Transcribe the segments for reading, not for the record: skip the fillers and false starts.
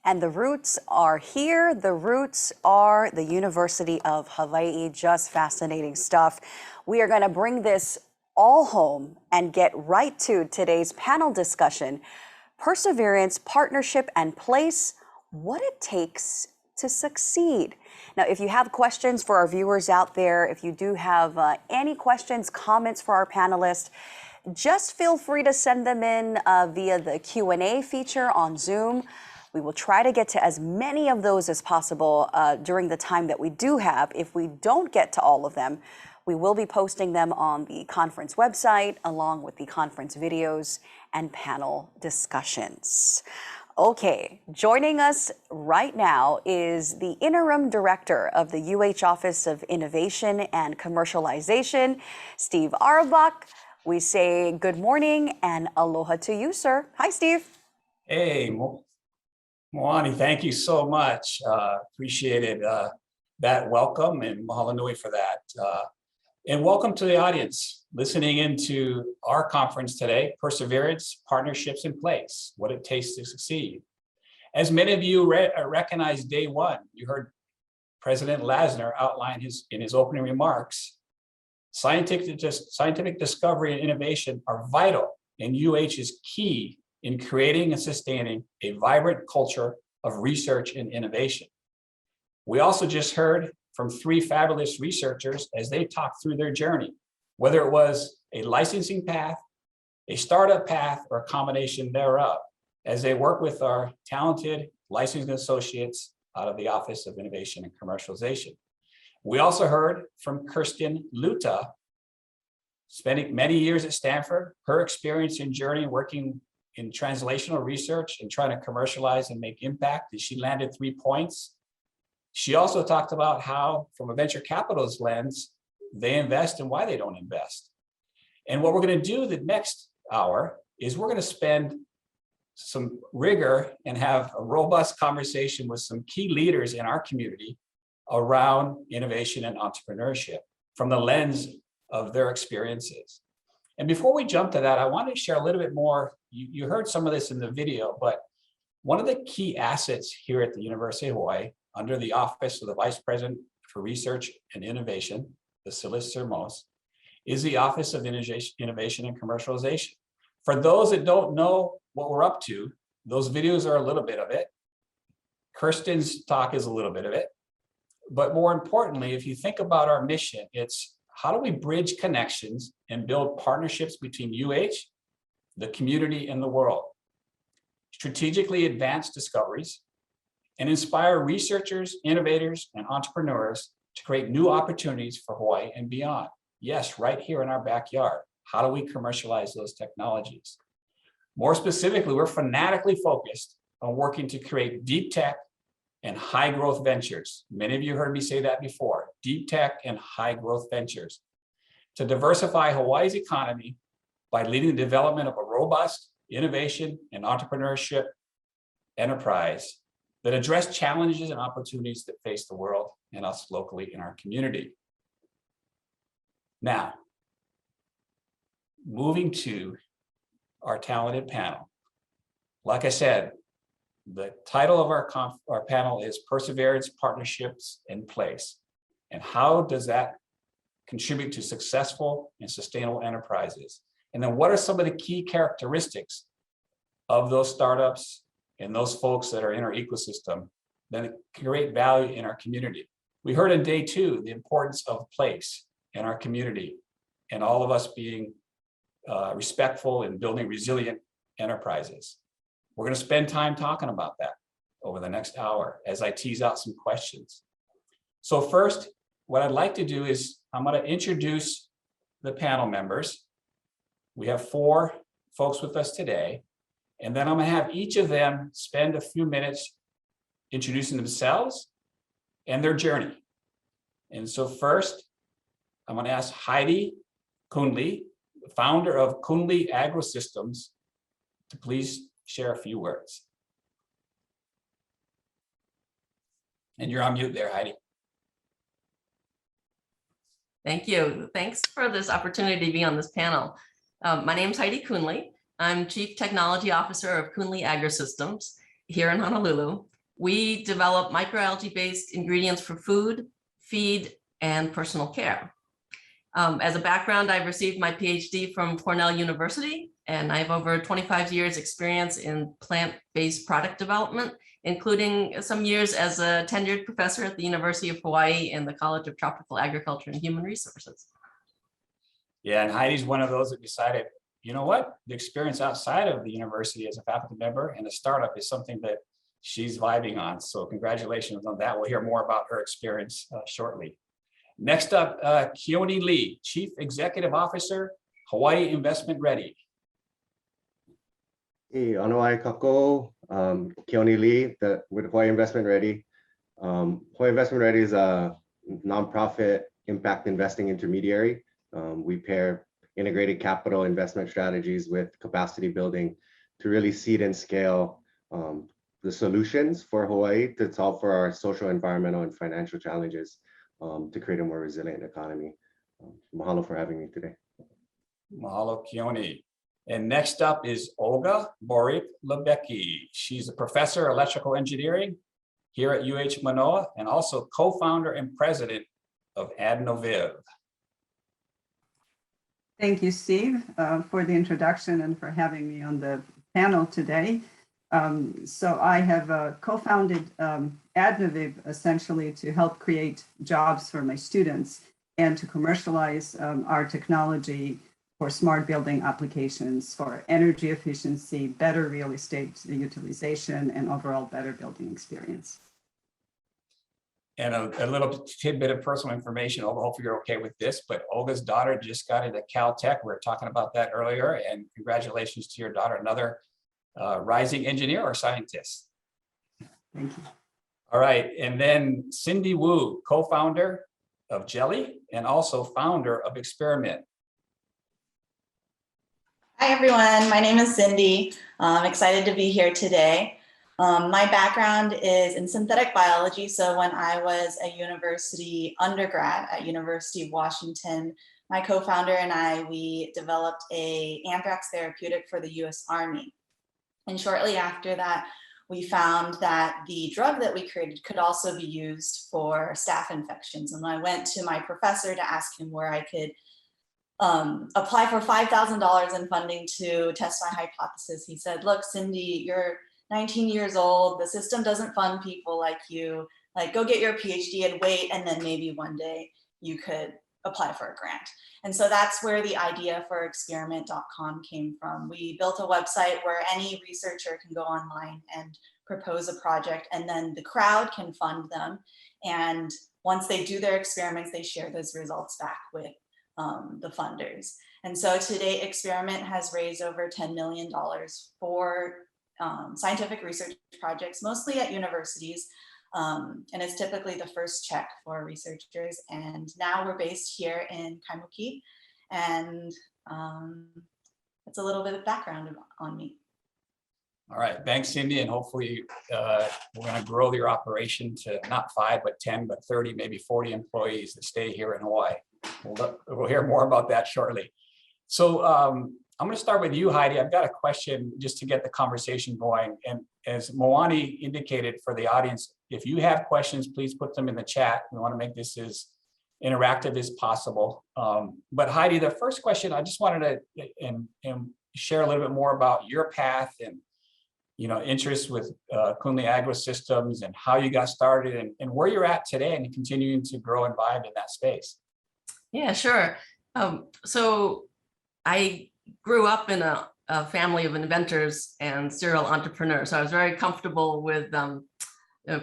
And the roots are here. The roots are the University of Hawaii. Just fascinating stuff. We are going to bring this all home and get right to today's panel discussion. Perseverance, partnership, and place, what it takes to succeed. Now, if you have questions for our viewers out there, if you do have any questions, comments for our panelists, just feel free to send them in via the Q&A feature on Zoom. We will try to get to as many of those as possible during the time that we do have. If we don't get to all of them, we will be posting them on the conference website, along with the conference videos and panel discussions. Okay, joining us right now is the Interim Director of the UH Office of Innovation and Commercialization, Steve Auerbach. We say good morning and aloha to you, sir. Hi, Steve. Hey, Moani, thank you so much. Appreciated that welcome, and mahalo nui for that. And welcome to the audience listening into our conference today, Perseverance, Partnerships in Place, What It Takes to Succeed. As many of you recognize day one, you heard President Lasner outline in his opening remarks, scientific discovery and innovation are vital, and UH is key in creating and sustaining a vibrant culture of research and innovation. We also just heard from three fabulous researchers as they talked through their journey, whether it was a licensing path, a startup path, or a combination thereof, as they work with our talented licensing associates out of the Office of Innovation and Commercialization. We also heard from Kuehnle, spending many years at Stanford, her experience and journey working in translational research and trying to commercialize and make impact, and she landed 3 points. She also talked about how, from a venture capitalist lens, they invest and why they don't invest. And what we're going to do the next hour is we're going to spend some rigor and have a robust conversation with some key leaders in our community around innovation and entrepreneurship from the lens of their experiences. And before we jump to that, I want to share a little bit more. You heard some of this in the video, but one of the key assets here at the University of Hawaii, under the Office of the Vice President for Research and Innovation, the Solicitor Most, is the Office of Innovation and Commercialization. For those that don't know what we're up to, those videos are a little bit of it. Kirsten's talk is a little bit of it. But more importantly, if you think about our mission, it's how do we bridge connections and build partnerships between UH, the community, and the world, strategically advance discoveries, and inspire researchers, innovators, and entrepreneurs to create new opportunities for Hawaii and beyond. Yes, right here in our backyard. How do we commercialize those technologies? More specifically, we're fanatically focused on working to create deep tech and high growth ventures. Many of you heard me say that before, deep tech and high growth ventures, to diversify Hawaii's economy by leading the development of a robust innovation and entrepreneurship enterprise that address challenges and opportunities that face the world and us locally in our community. Now, moving to our talented panel. Like I said, the title of our panel is Perseverance, Partnerships in Place. And how does that contribute to successful and sustainable enterprises? And then what are some of the key characteristics of those startups and those folks that are in our ecosystem that create value in our community? We heard in day two the importance of place in our community and all of us being respectful and building resilient enterprises. We're going to spend time talking about that over the next hour as I tease out some questions. So first, what I'd like to do is I'm going to introduce the panel members. We have 4 folks with us today, and then I'm going to have each of them spend a few minutes introducing themselves and their journey. And so first, I'm going to ask Heidi Kuehnle, the founder of Kuehnle Agrosystems, to please share a few words. And you're on mute there, Heidi. Thank you. Thanks for this opportunity to be on this panel. My name is Heidi Kuehnle. I'm Chief Technology Officer of Kuehnle Agrosystems here in Honolulu. we develop microalgae-based ingredients for food, feed, and personal care. As a background, I've received my PhD from Cornell University, and I have over 25 years experience in plant-based product development, including some years as a tenured professor at the University of Hawaii and the College of Tropical Agriculture and Human Resources. Yeah, and Heidi's one of those that decided, you know what, the experience outside of the university as a faculty member and a startup is something that she's vibing on. So congratulations on that. We'll hear more about her experience shortly. Next up, Keoni Lee, Chief Executive Officer, Hawaii Investment Ready. Hey, Anoai Kako, Keoni Lee with Hawaii Investment Ready. Hawaii Investment Ready is a nonprofit impact investing intermediary. We pair integrated capital investment strategies with capacity building to really seed and scale the solutions for Hawaii to solve for our social, environmental, and financial challenges to create a more resilient economy. Mahalo for having me today. Mahalo, Keoni. And next up is Olga Boric-Lubecke. She's a professor of electrical engineering here at UH Mānoa and also co-founder and president of Adnoviv. Thank you, Steve, for the introduction and for having me on the panel today. So I have co-founded Adnoviv essentially to help create jobs for my students and to commercialize our technology for smart building applications for energy efficiency, better real estate utilization, and overall better building experience. And a little tidbit of personal information, Olga, hopefully you're okay with this, but Olga's daughter just got into Caltech. We were talking about that earlier, and congratulations to your daughter, another rising engineer or scientist. Thank you. All right, and then Cindy Wu, co-founder of Jelly and also founder of Experiment. Hi, everyone. My name is Cindy. I'm excited to be here today. My background is in synthetic biology. So when I was a university undergrad at University of Washington, my co-founder and I, we developed an anthrax therapeutic for the US Army. And shortly after that, we found that the drug that we created could also be used for staph infections. And I went to my professor to ask him where I could apply for $5,000 in funding to test my hypothesis. He said, look, Cindy, you're 19 years old. The system doesn't fund people like you. Like, go get your PhD and wait, and then maybe one day you could apply for a grant. And so that's where the idea for experiment.com came from. We built a website where any researcher can go online and propose a project, and then the crowd can fund them. And once they do their experiments, they share those results back with the funders. And so today, Experiment has raised over $10 million for scientific research projects, mostly at universities. And it's typically the first check for researchers. And now we're based here in Kaimuki. And it's a little bit of background on me. All right, thanks, Cindy. And hopefully we're going to grow your operation to not 5, but 10, but 30, maybe 40 employees that stay here in Hawaii. We'll hear more about that shortly. So I'm going to start with you, Heidi. I've got a question just to get the conversation going. And as Moani indicated for the audience, if you have questions, please put them in the chat. We want to make this as interactive as possible. But Heidi, the first question, I just wanted to share a little bit more about your path and interest with Kuehnle Agrosystems and how you got started and where you're at today and continuing to grow and vibe in that space. Yeah, sure. So I grew up in a family of inventors and serial entrepreneurs. So I was very comfortable with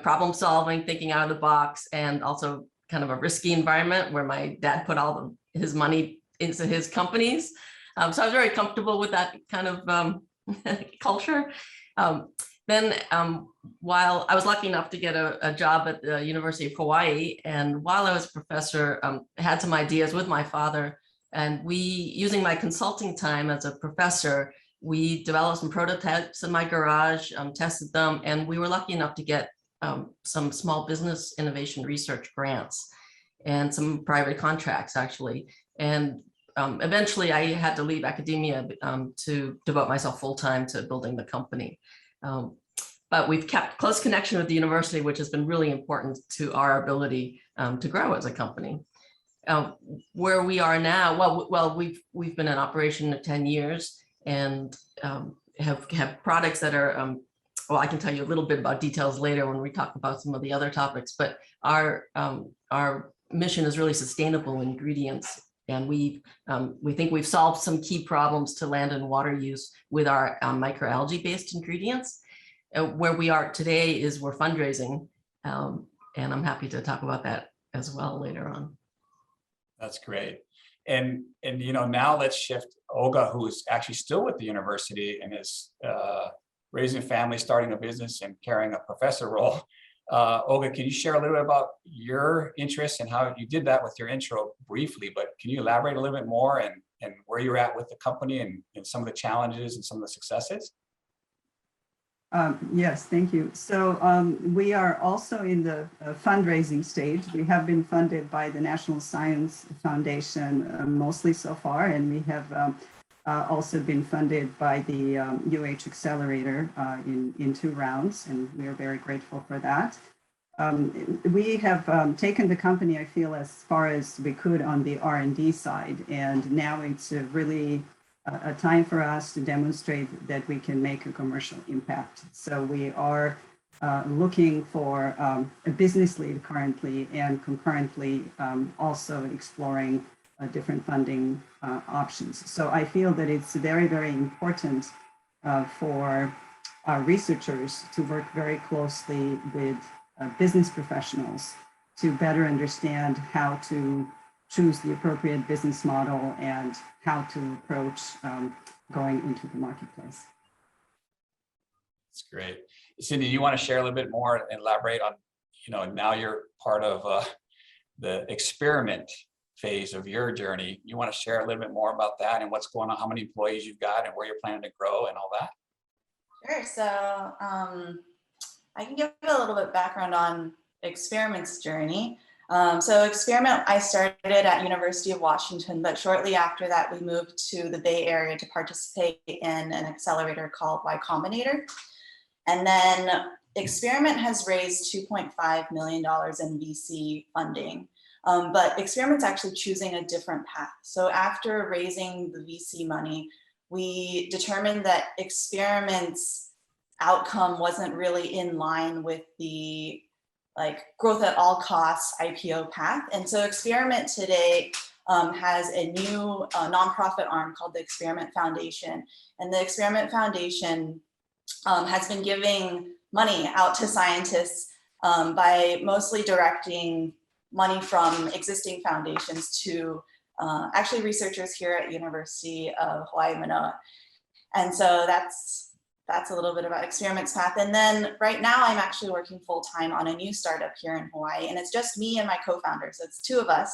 problem solving, thinking out of the box, and also kind of a risky environment where my dad put all his money into his companies. So I was very comfortable with that kind of culture. Then while I was lucky enough to get a job at the University of Hawaii, and while I was a professor, I had some ideas with my father, and we, using my consulting time as a professor, we developed some prototypes in my garage, tested them, and we were lucky enough to get some small business innovation research grants and some private contracts, actually. And eventually I had to leave academia to devote myself full time to building the company. but we've kept close connection with the university, which has been really important to our ability to grow as a company. Where we are now, well, we've been in operation 10 years and have products that are, well, I can tell you a little bit about details later when we talk about some of the other topics, but our mission is really sustainable ingredients. And we think we've solved some key problems to land and water use with our microalgae-based ingredients. Where we are today is we're fundraising, and I'm happy to talk about that as well later on. That's great. And now let's shift. Olga, who is actually still with the university and is raising a family, starting a business, and carrying a professor role. Olga, can you share a little bit about your interests and how you did that with your intro briefly, but can you elaborate a little bit more and where you're at with the company and some of the challenges and some of the successes? Yes, thank you. So we are also in the fundraising stage. We have been funded by the National Science Foundation mostly so far, and we have also been funded by the UH Accelerator in 2 rounds, and we are very grateful for that. We have taken the company, I feel, as far as we could on the R&D side, and now it's really a time for us to demonstrate that we can make a commercial impact. So we are looking for a business lead currently, and concurrently also exploring different funding options. So I feel that it's very, very important for our researchers to work very closely with business professionals to better understand how to choose the appropriate business model and how to approach going into the marketplace. That's great. Cindy, you want to share a little bit more and elaborate on, now you're part of the experiment phase of your journey. You want to share a little bit more about that and what's going on, how many employees you've got and where you're planning to grow and all that? Sure. So I can give a little bit background on Experiment's journey. So Experiment, I started at University of Washington, but shortly after that, we moved to the Bay Area to participate in an accelerator called Y Combinator. And then Experiment has raised $2.5 million in VC funding. But Experiment's actually choosing a different path. So after raising the VC money, we determined that Experiment's outcome wasn't really in line with the growth at all costs IPO path. And so Experiment today has a new nonprofit arm called the Experiment Foundation. And the Experiment Foundation has been giving money out to scientists by mostly directing money from existing foundations to actually researchers here at University of Hawaii, Mānoa. And so that's a little bit about Experiment's path. And then right now I'm actually working full-time on a new startup here in Hawaii, and it's just me and my co-founder. So it's 2 of us.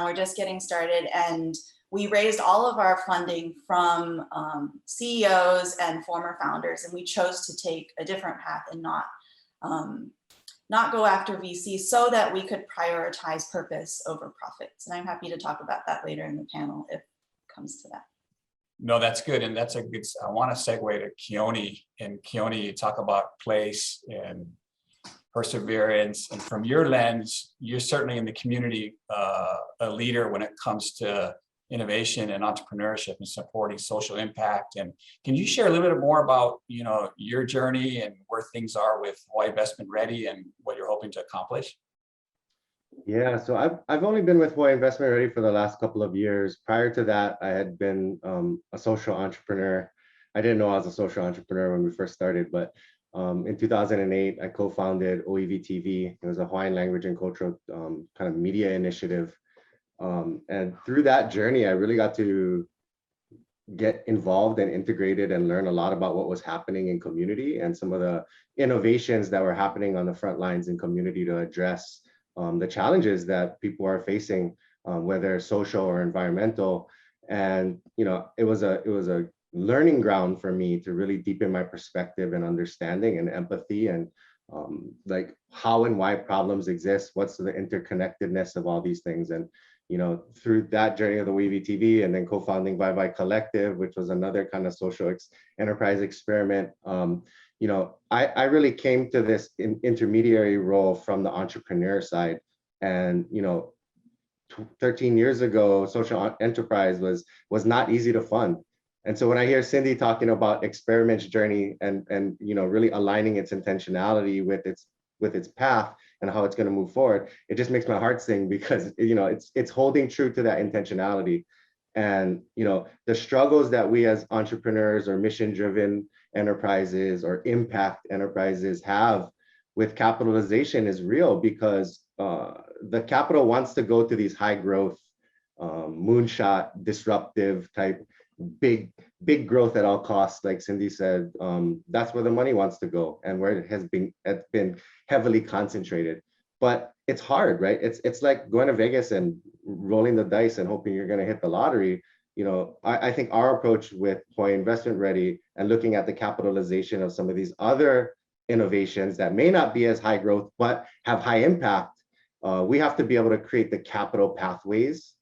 We're just getting started, and we raised all of our funding from CEOs and former founders, and we chose to take a different path and not go after VC so that we could prioritize purpose over profits. And I'm happy to talk about that later in the panel if it comes to that. No, that's good. And that's a good, I want to segue to Keoni. And Keoni, you talk about place and perseverance. And from your lens, you're certainly in the community a leader when it comes to innovation and entrepreneurship and supporting social impact. And can you share a little bit more about, your journey and where things are with Hawaii Investment Ready and what you're hoping to accomplish? Yeah, so I've only been with Hawaii Investment Ready for the last couple of years. Prior to that, I had been a social entrepreneur. I didn't know I was a social entrepreneur when we first started, but in 2008, I co-founded OEV TV. It was a Hawaiian language and cultural kind of media initiative. And through that journey, I really got to get involved and integrated and learn a lot about what was happening in community and some of the innovations that were happening on the front lines in community to address the challenges that people are facing, whether social or environmental. And it was a learning ground for me to really deepen my perspective and understanding and empathy and how and why problems exist, what's the interconnectedness of all these things. And through that journey of the Wavy TV and then co-founding Bye Bye Collective, which was another kind of social enterprise experiment, I really came to this intermediary role from the entrepreneur side. And 13 years ago, social enterprise was not easy to fund. And so when I hear Cindy talking about Experiment's journey and really aligning its intentionality with its path and how it's going to move forward, it just makes my heart sing, because it's holding true to that intentionality. And the struggles that we as entrepreneurs or mission-driven enterprises or impact enterprises have with capitalization is real, because the capital wants to go to these high growth, moonshot, disruptive type, big growth at all costs, like Cindy said. That's where the money wants to go, and where it has been heavily concentrated. But it's hard, right? It's like going to Vegas and rolling the dice and hoping you're going to hit the lottery. I think our approach with Hawaii Investment Ready and looking at the capitalization of some of these other innovations that may not be as high growth but have high impact, we have to be able to create the capital pathways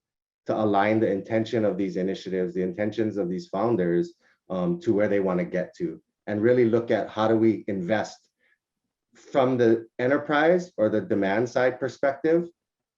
to align the intention of these initiatives, the intentions of these founders, to where they want to get to, and really look at how do we invest from the enterprise or the demand side perspective,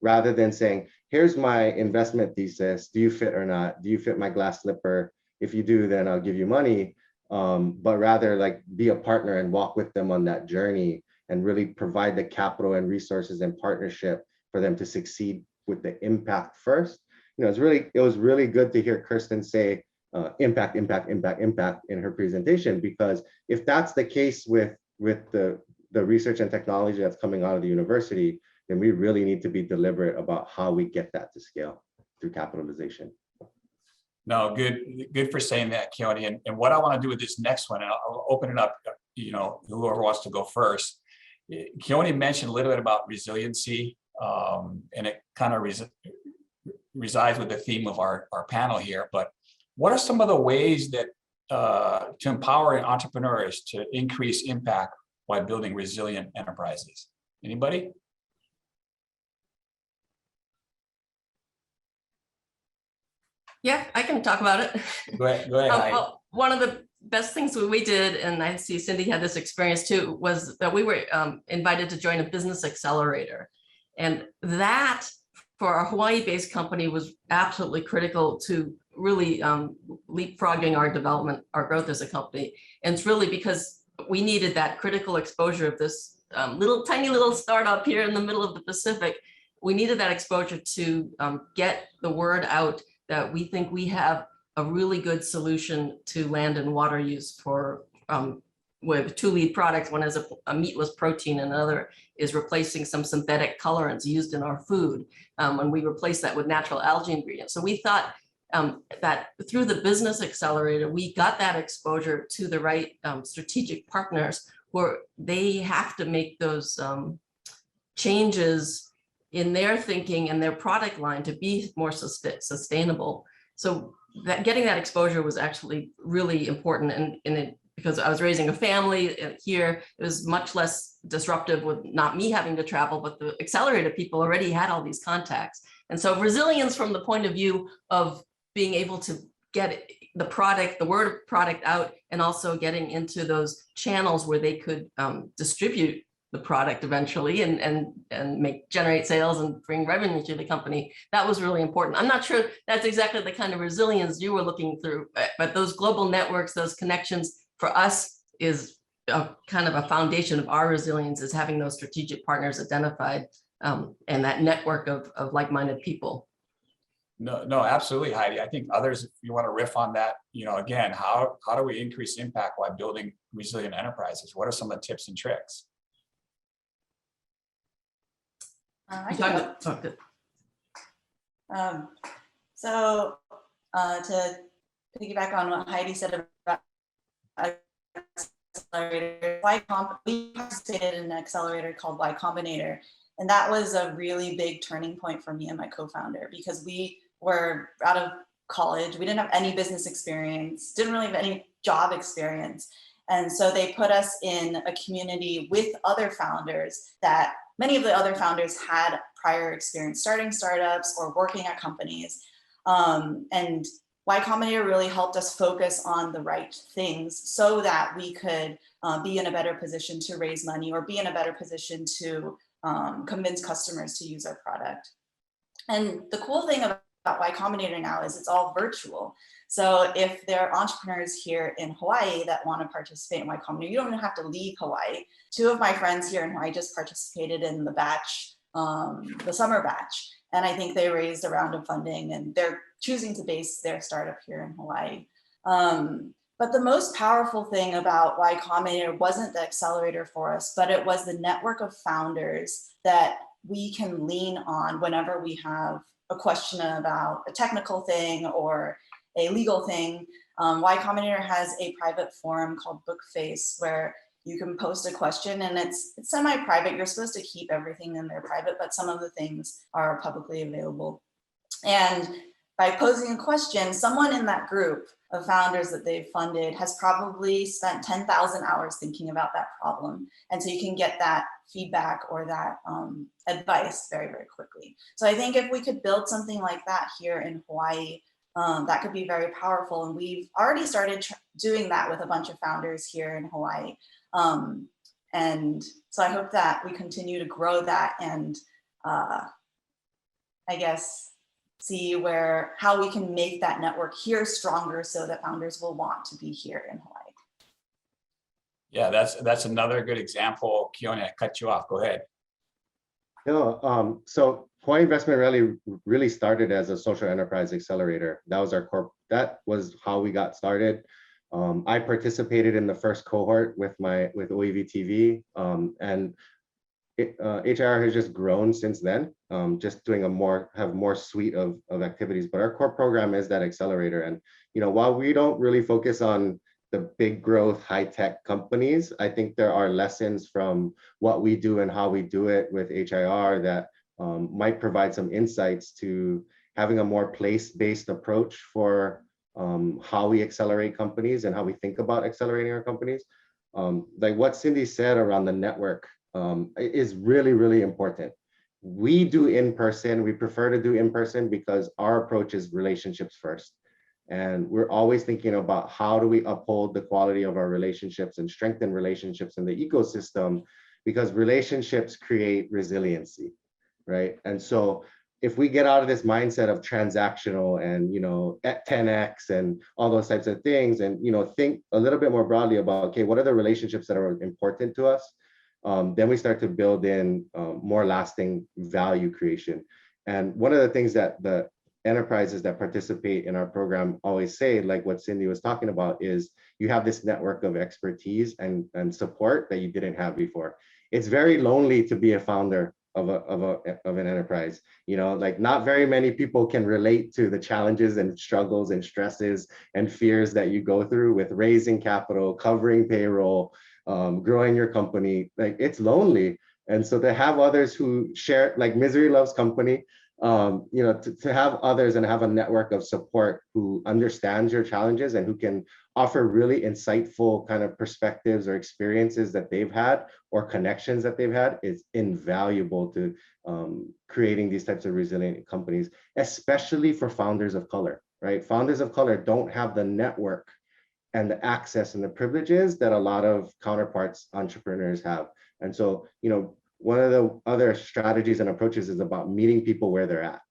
rather than saying, here's my investment thesis, do you fit or not? Do you fit my glass slipper? If you do, then I'll give you money. But rather like be a partner and walk with them on that journey, and really provide the capital and resources and partnership for them to succeed with the impact first. It was really good to hear Kirsten say impact in her presentation, because if that's the case with the research and technology that's coming out of the university, then we really need to be deliberate about how we get that to scale through capitalization. No, good for saying that, Keoni. And what I want to do with this next one, and I'll open it up, whoever wants to go first. Keoni mentioned a little bit about resiliency, and it kind of resides with the theme of our panel here. But what are some of the ways that to empower entrepreneurs to increase impact while building resilient enterprises? Anybody? Yeah, I can talk about it. Go ahead. Heidi. Well, one of the best things we did, and I see Cindy had this experience too, was that we were invited to join a business accelerator. And that, for a Hawaii-based company, was absolutely critical to really leapfrogging our development, our growth as a company. And it's really because we needed that critical exposure of this tiny little startup here in the middle of the Pacific. We needed that exposure to get the word out that we think we have a really good solution to land and water use for, we have two lead products. One is a meatless protein, and another is replacing some synthetic colorants used in our food. And we replace that with natural algae ingredients. So we thought that through the business accelerator, we got that exposure to the right strategic partners, where they have to make those changes in their thinking and their product line to be more sustainable. So that getting that exposure was actually really important. And because I was raising a family here, it was much less disruptive with not me having to travel, but the accelerator people already had all these contacts. And so resilience from the point of view of being able to get the product, the word product out, and also getting into those channels where they could distribute the product eventually and generate sales and bring revenue to the company. That was really important. I'm not sure that's exactly the kind of resilience you were looking through, but those global networks, those connections for us is a kind of a foundation of our resilience, is having those strategic partners identified and that network of like-minded people. No, absolutely, Heidi. I think others, if you want to riff on that, again, how do we increase impact while building resilient enterprises? What are some of the tips and tricks? So to piggyback on what Heidi said about accelerator, we participated in an accelerator called Y Combinator, and that was a really big turning point for me and my co-founder, because we were out of college, we didn't have any business experience, didn't really have any job experience, and so they put us in a community with other founders that many of the other founders had prior experience starting startups or working at companies. And Y Combinator really helped us focus on the right things so that we could be in a better position to raise money or be in a better position to convince customers to use our product. And the cool thing about Y Combinator now is it's all virtual. So if there are entrepreneurs here in Hawaii that want to participate in Y Combinator, you don't even have to leave Hawaii. 2 of my friends here in Hawaii just participated in the batch, the summer batch. And I think they raised a round of funding and they're choosing to base their startup here in Hawaii. But the most powerful thing about Y Combinator wasn't the accelerator for us, but it was the network of founders that we can lean on whenever we have a question about a technical thing or a legal thing. Y Combinator has a private forum called Bookface where you can post a question and it's semi-private. You're supposed to keep everything in there private, but some of the things are publicly available. And by posing a question, someone in that group of founders that they've funded has probably spent 10,000 hours thinking about that problem. And so you can get that feedback or that advice very, very quickly. So I think if we could build something like that here in Hawaii, that could be very powerful. And we've already started doing that with a bunch of founders here in Hawaii. And so I hope that we continue to grow that and I guess see how we can make that network here stronger so that founders will want to be here in Hawaii. Yeah, that's another good example. Keoni, I cut you off. Go ahead. No, so Hawaii Investment Rally really started as a social enterprise accelerator. That was that was how we got started. I participated in the first cohort with OEV TV, and HIR has just grown since then, just doing have more suite of activities, but our core program is that accelerator. And, while we don't really focus on the big growth high-tech companies, I think there are lessons from what we do and how we do it with HIR that might provide some insights to having a more place-based approach for how we accelerate companies and how we think about accelerating our companies. Like what Cindy said around the network, is really, really important. We do in-person, we prefer to do in-person because our approach is relationships first. And we're always thinking about how do we uphold the quality of our relationships and strengthen relationships in the ecosystem, because relationships create resiliency, right? And so if we get out of this mindset of transactional and, at 10x and all those types of things and, think a little bit more broadly about, okay, what are the relationships that are important to us? Then we start to build in more lasting value creation. And one of the things that the enterprises that participate in our program always say, like what Cindy was talking about, is you have this network of expertise and support that you didn't have before. It's very lonely to be a founder of an enterprise. Like not very many people can relate to the challenges and struggles and stresses and fears that you go through with raising capital, covering payroll, growing your company. Like it's lonely. And so to have others who share, like misery loves company, to have others and have a network of support who understands your challenges and who can offer really insightful kind of perspectives or experiences that they've had or connections that they've had is invaluable to creating these types of resilient companies, especially for founders of color, right? Founders of color don't have the network and the access and the privileges that a lot of counterparts entrepreneurs have. And so, one of the other strategies and approaches is about meeting people where they're at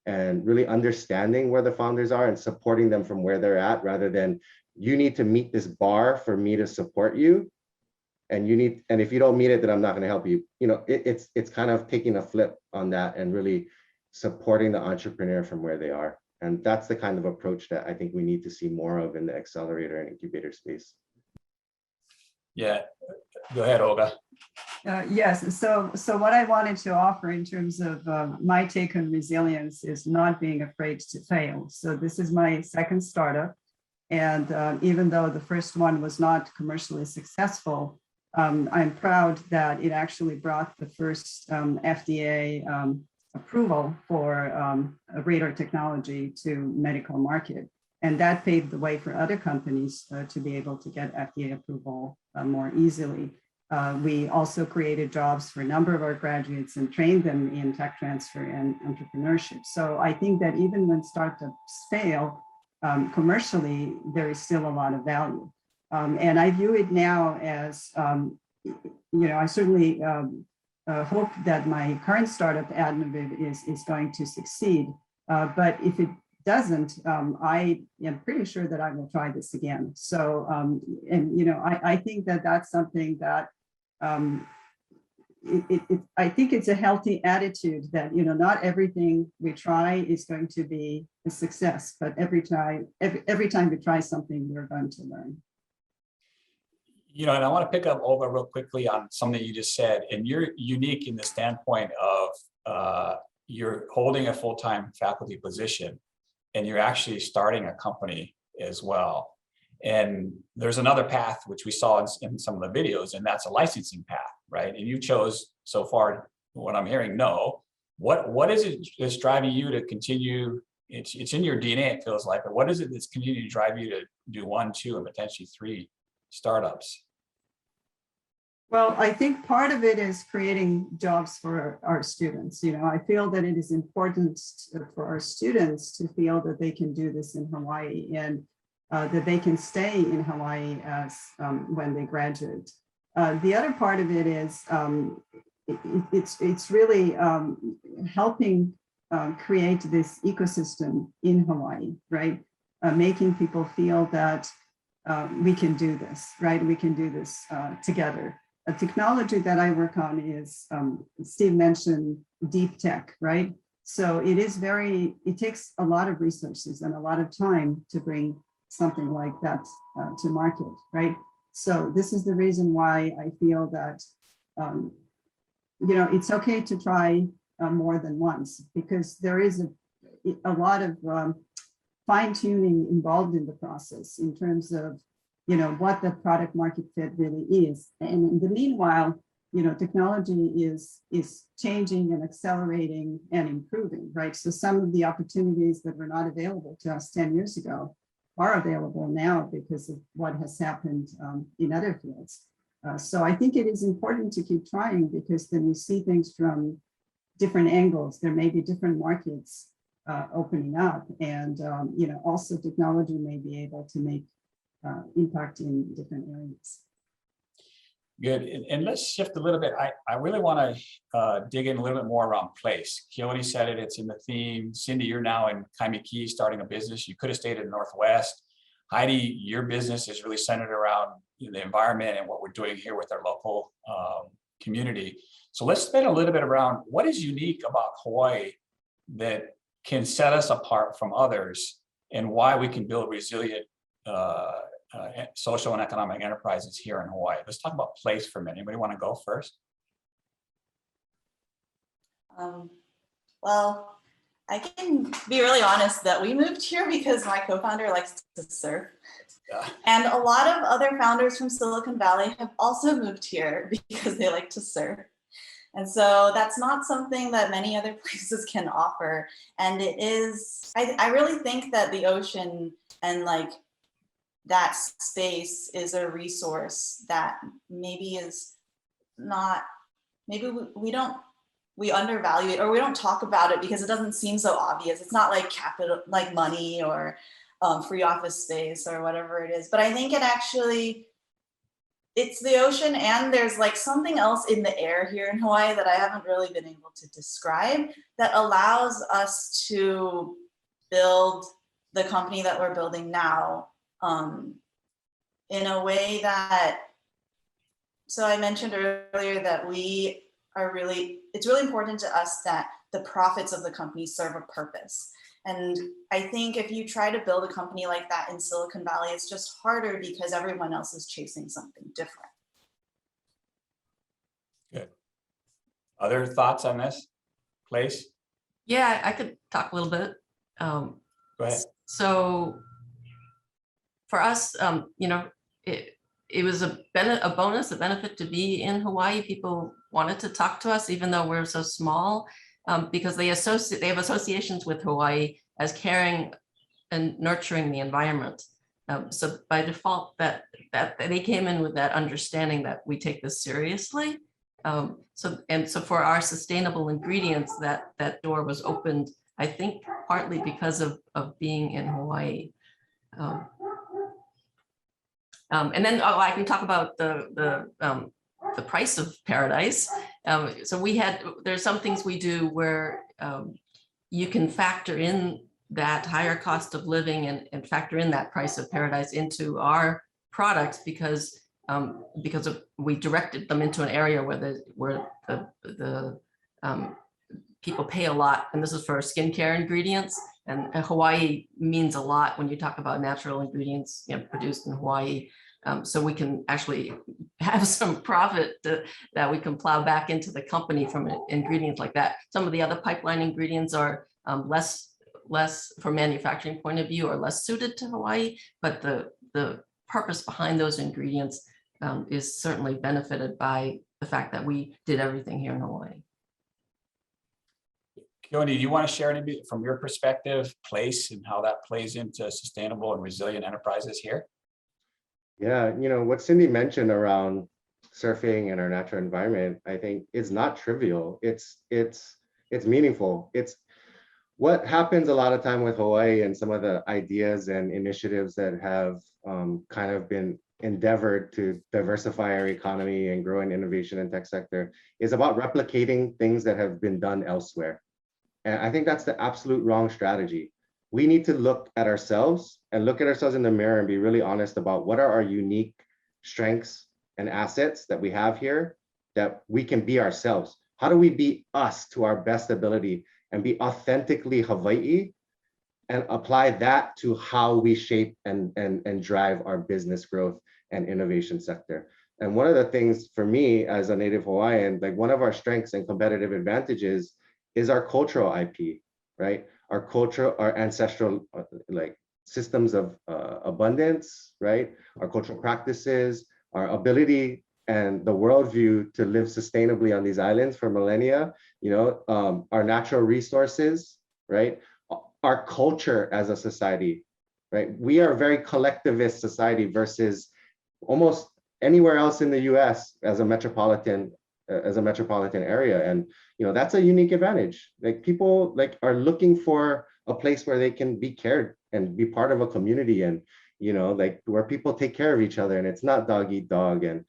and really understanding where the founders are and supporting them from where they're at, rather than you need to meet this bar for me to support you. And if you don't meet it, then I'm not going to help you. It's kind of taking a flip on that and really supporting the entrepreneur from where they are. And that's the kind of approach that I think we need to see more of in the accelerator and incubator space. Yeah, go ahead, Olga. Yes, so what I wanted to offer in terms of my take on resilience is not being afraid to fail. So this is my second startup. And even though the first one was not commercially successful, I'm proud that it actually brought the first FDA approval for a radar technology to medical market. And that paved the way for other companies to be able to get FDA approval more easily. We also created jobs for a number of our graduates and trained them in tech transfer and entrepreneurship. So I think that even when startups fail, commercially, there is still a lot of value. And I view it now as, I certainly hope that my current startup, Adnoviv, is going to succeed. But if it doesn't, I am pretty sure that I will try this again. So, I think that that's something that I think it's a healthy attitude that, not everything we try is going to be a success, but every time we try something, we're going to learn. And I want to pick up Olga real quickly on something you just said, and you're unique in the standpoint of you're holding a full-time faculty position and you're actually starting a company as well. And there's another path, which we saw in some of the videos, and that's a licensing path, right? And you chose, so far, what I'm hearing, no. What is it that's driving you to continue? It's in your DNA, it feels like, but what is it that's continuing to drive you to do 1, 2, and potentially 3 startups? Well, I think part of it is creating jobs for our students. I feel that it is important for our students to feel that they can do this in Hawaii and that they can stay in Hawaii as when they graduate. The other part of it is it's really helping create this ecosystem in Hawaii, right? Making people feel that we can do this, right? We can do this together. A technology that I work on is, Steve mentioned deep tech, right? So it takes a lot of resources and a lot of time to bring something like that to market, right? So this is the reason why I feel that, it's okay to try more than once, because there is a lot of fine tuning involved in the process in terms of what the product market fit really is. And in the meanwhile, technology is changing and accelerating and improving, right? So some of the opportunities that were not available to us 10 years ago are available now because of what has happened in other fields. So I think it is important to keep trying, because then we see things from different angles. There may be different markets opening up, and also technology may be able to make impact in different areas. Good. And let's shift a little bit. I really want to dig in a little bit more around place. Keoni said it, it's in the theme. Cindy, you're now in Kaimiki starting a business. You could have stayed in the Northwest. Heidi, your business is really centered around the environment and what we're doing here with our local community. So let's spend a little bit around what is unique about Hawaii that can set us apart from others, and why we can build resilient social and economic enterprises here in Hawaii. Let's talk about place for a minute. Anybody want to go first? Well, I can be really honest that we moved here because my co-founder likes to surf. Yeah. And a lot of other founders from Silicon Valley have also moved here because they like to surf. And so that's not something that many other places can offer. And it is, I really think that the ocean and that space is a resource that maybe is not, maybe we undervalue it, or we don't talk about it because it doesn't seem so obvious. It's not like capital, like money or free office space or whatever it is. But I think it's the ocean, and there's something else in the air here in Hawaii that I haven't really been able to describe that allows us to build the company that we're building now in a way that, so I mentioned earlier that it's really important to us that the profits of the company serve a purpose. And I think if you try to build a company like that in Silicon Valley, it's just harder because everyone else is chasing something different. Good. Other thoughts on this place? Yeah, I could talk a little bit. Go ahead. So for us, it was a bonus, a benefit to be in Hawaii. People wanted to talk to us, even though we're so small, because they have associations with Hawaii as caring and nurturing the environment. So by default, that they came in with that understanding that we take this seriously. So for our sustainable ingredients, that door was opened, I think, partly because of being in Hawaii. And then I can talk about the price of paradise. So there's some things we do where you can factor in that higher cost of living and factor in that price of paradise into our products because we directed them into an area where the people pay a lot, and this is for skincare ingredients. And Hawaii means a lot when you talk about natural ingredients, produced in Hawaii. So we can actually have some profit that we can plow back into the company from ingredients like that. Some of the other pipeline ingredients are less from manufacturing point of view, are less suited to Hawaii, but the purpose behind those ingredients is certainly benefited by the fact that we did everything here in Hawaii. Keoni, do you want to share anything from your perspective, place, and how that plays into sustainable and resilient enterprises here? Yeah, what Cindy mentioned around surfing and our natural environment, I think is not trivial. It's meaningful. It's what happens a lot of time with Hawaii and some of the ideas and initiatives that have kind of been endeavored to diversify our economy and grow in innovation and tech sector is about replicating things that have been done elsewhere. And I think that's the absolute wrong strategy. We need to look at ourselves and look at ourselves in the mirror and be really honest about what are our unique strengths and assets that we have here that we can be ourselves. How do we be us to our best ability and be authentically Hawaii and apply that to how we shape and drive our business growth and innovation sector. And one of the things for me as a native Hawaiian, like one of our strengths and competitive advantages is our cultural IP, right? Our culture, our ancestral like systems of abundance, right? Our cultural practices, our ability and the worldview to live sustainably on these islands for millennia, our natural resources, right? Our culture as a society, right? We are a very collectivist society versus almost anywhere else in the US as a metropolitan area. And that's a unique advantage. Like people are looking for a place where they can be cared and be part of a community and where people take care of each other and it's not dog eat dog. And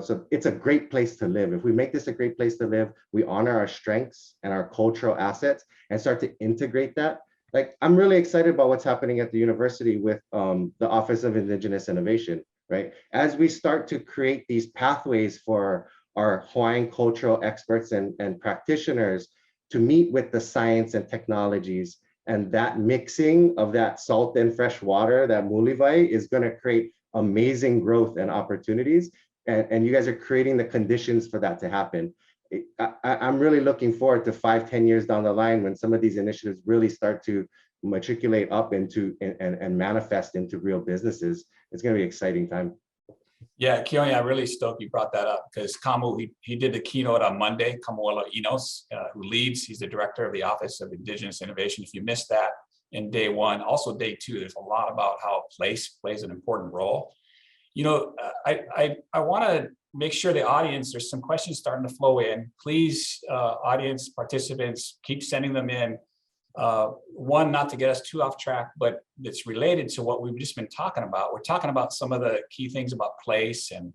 so it's a great place to live. If we make this a great place to live, we honor our strengths and our cultural assets and start to integrate that. Like I'm really excited about what's happening at the university with the Office of Indigenous Innovation, right? As we start to create these pathways for our Hawaiian cultural experts and practitioners to meet with the science and technologies, and that mixing of that salt and fresh water, that mulivai, is going to create amazing growth and opportunities. And you guys are creating the conditions for that to happen. I'm really looking forward to 5-10 years down the line when some of these initiatives really start to matriculate up into and manifest into real businesses. It's going to be an exciting time. Yeah, Keoni, I'm really stoked you brought that up because Kamu, he did the keynote on Monday. Kamuola Enos, who leads, he's the director of the Office of Indigenous Innovation. If you missed that in day one, also day two, there's a lot about how place plays an important role. I want to make sure the audience, there's some questions starting to flow in. Please, audience participants, keep sending them in. One, not to get us too off track, but it's related to what we've just been talking about. We're talking about some of the key things about place and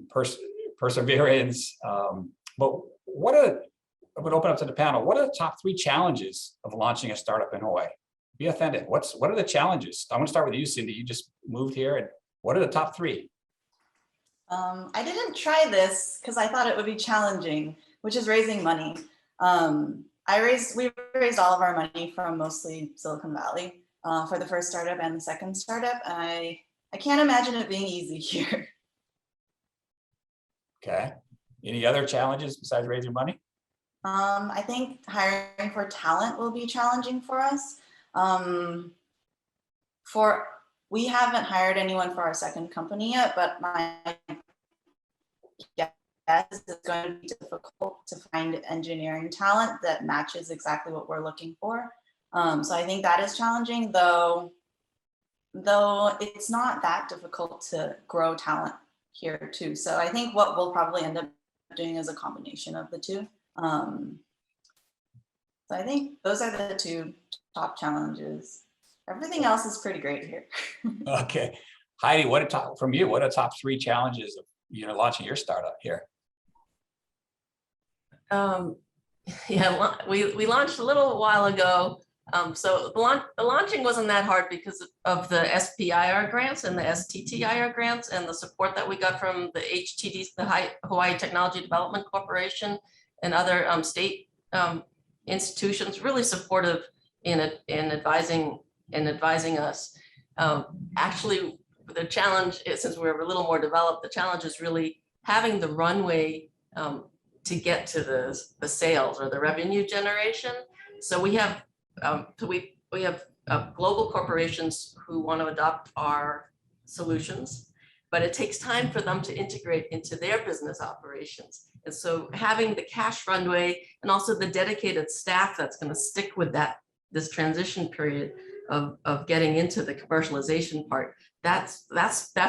perseverance. But I'm going to open up to the panel. What are the top 3 challenges of launching a startup in Hawaii? Be authentic. What are the challenges? I'm going to start with you, Cindy. You just moved here, and what are the top 3? I didn't try this because I thought it would be challenging, which is raising money. We raised all of our money from mostly Silicon Valley for the first startup and the second startup. And I can't imagine it being easy here. Okay. Any other challenges besides raising money? I think hiring for talent will be challenging for us. We haven't hired anyone for our second company yet, but my guess is it's going to be difficult to find engineering talent that matches exactly what we're looking for. So I think that is challenging, though it's not that difficult to grow talent here too. So I think what we'll probably end up doing is a combination of the two. So I think those are the 2 top challenges. Everything else is pretty great here. Okay. Heidi, what are top 3 challenges of launching your startup here? Yeah, we launched a little while ago. So the launching wasn't that hard because of the SPIR grants and the STTIR grants and the support that we got from the HTD, the Hawaii Technology Development Corporation, and other state institutions, really supportive in advising us. Actually, the challenge is, since we're a little more developed, the challenge is really having the runway to get to the sales or the revenue generation. So we have global corporations who want to adopt our solutions, but it takes time for them to integrate into their business operations. And so having the cash runway and also the dedicated staff that's going to stick with this transition period of getting into the commercialization part, that's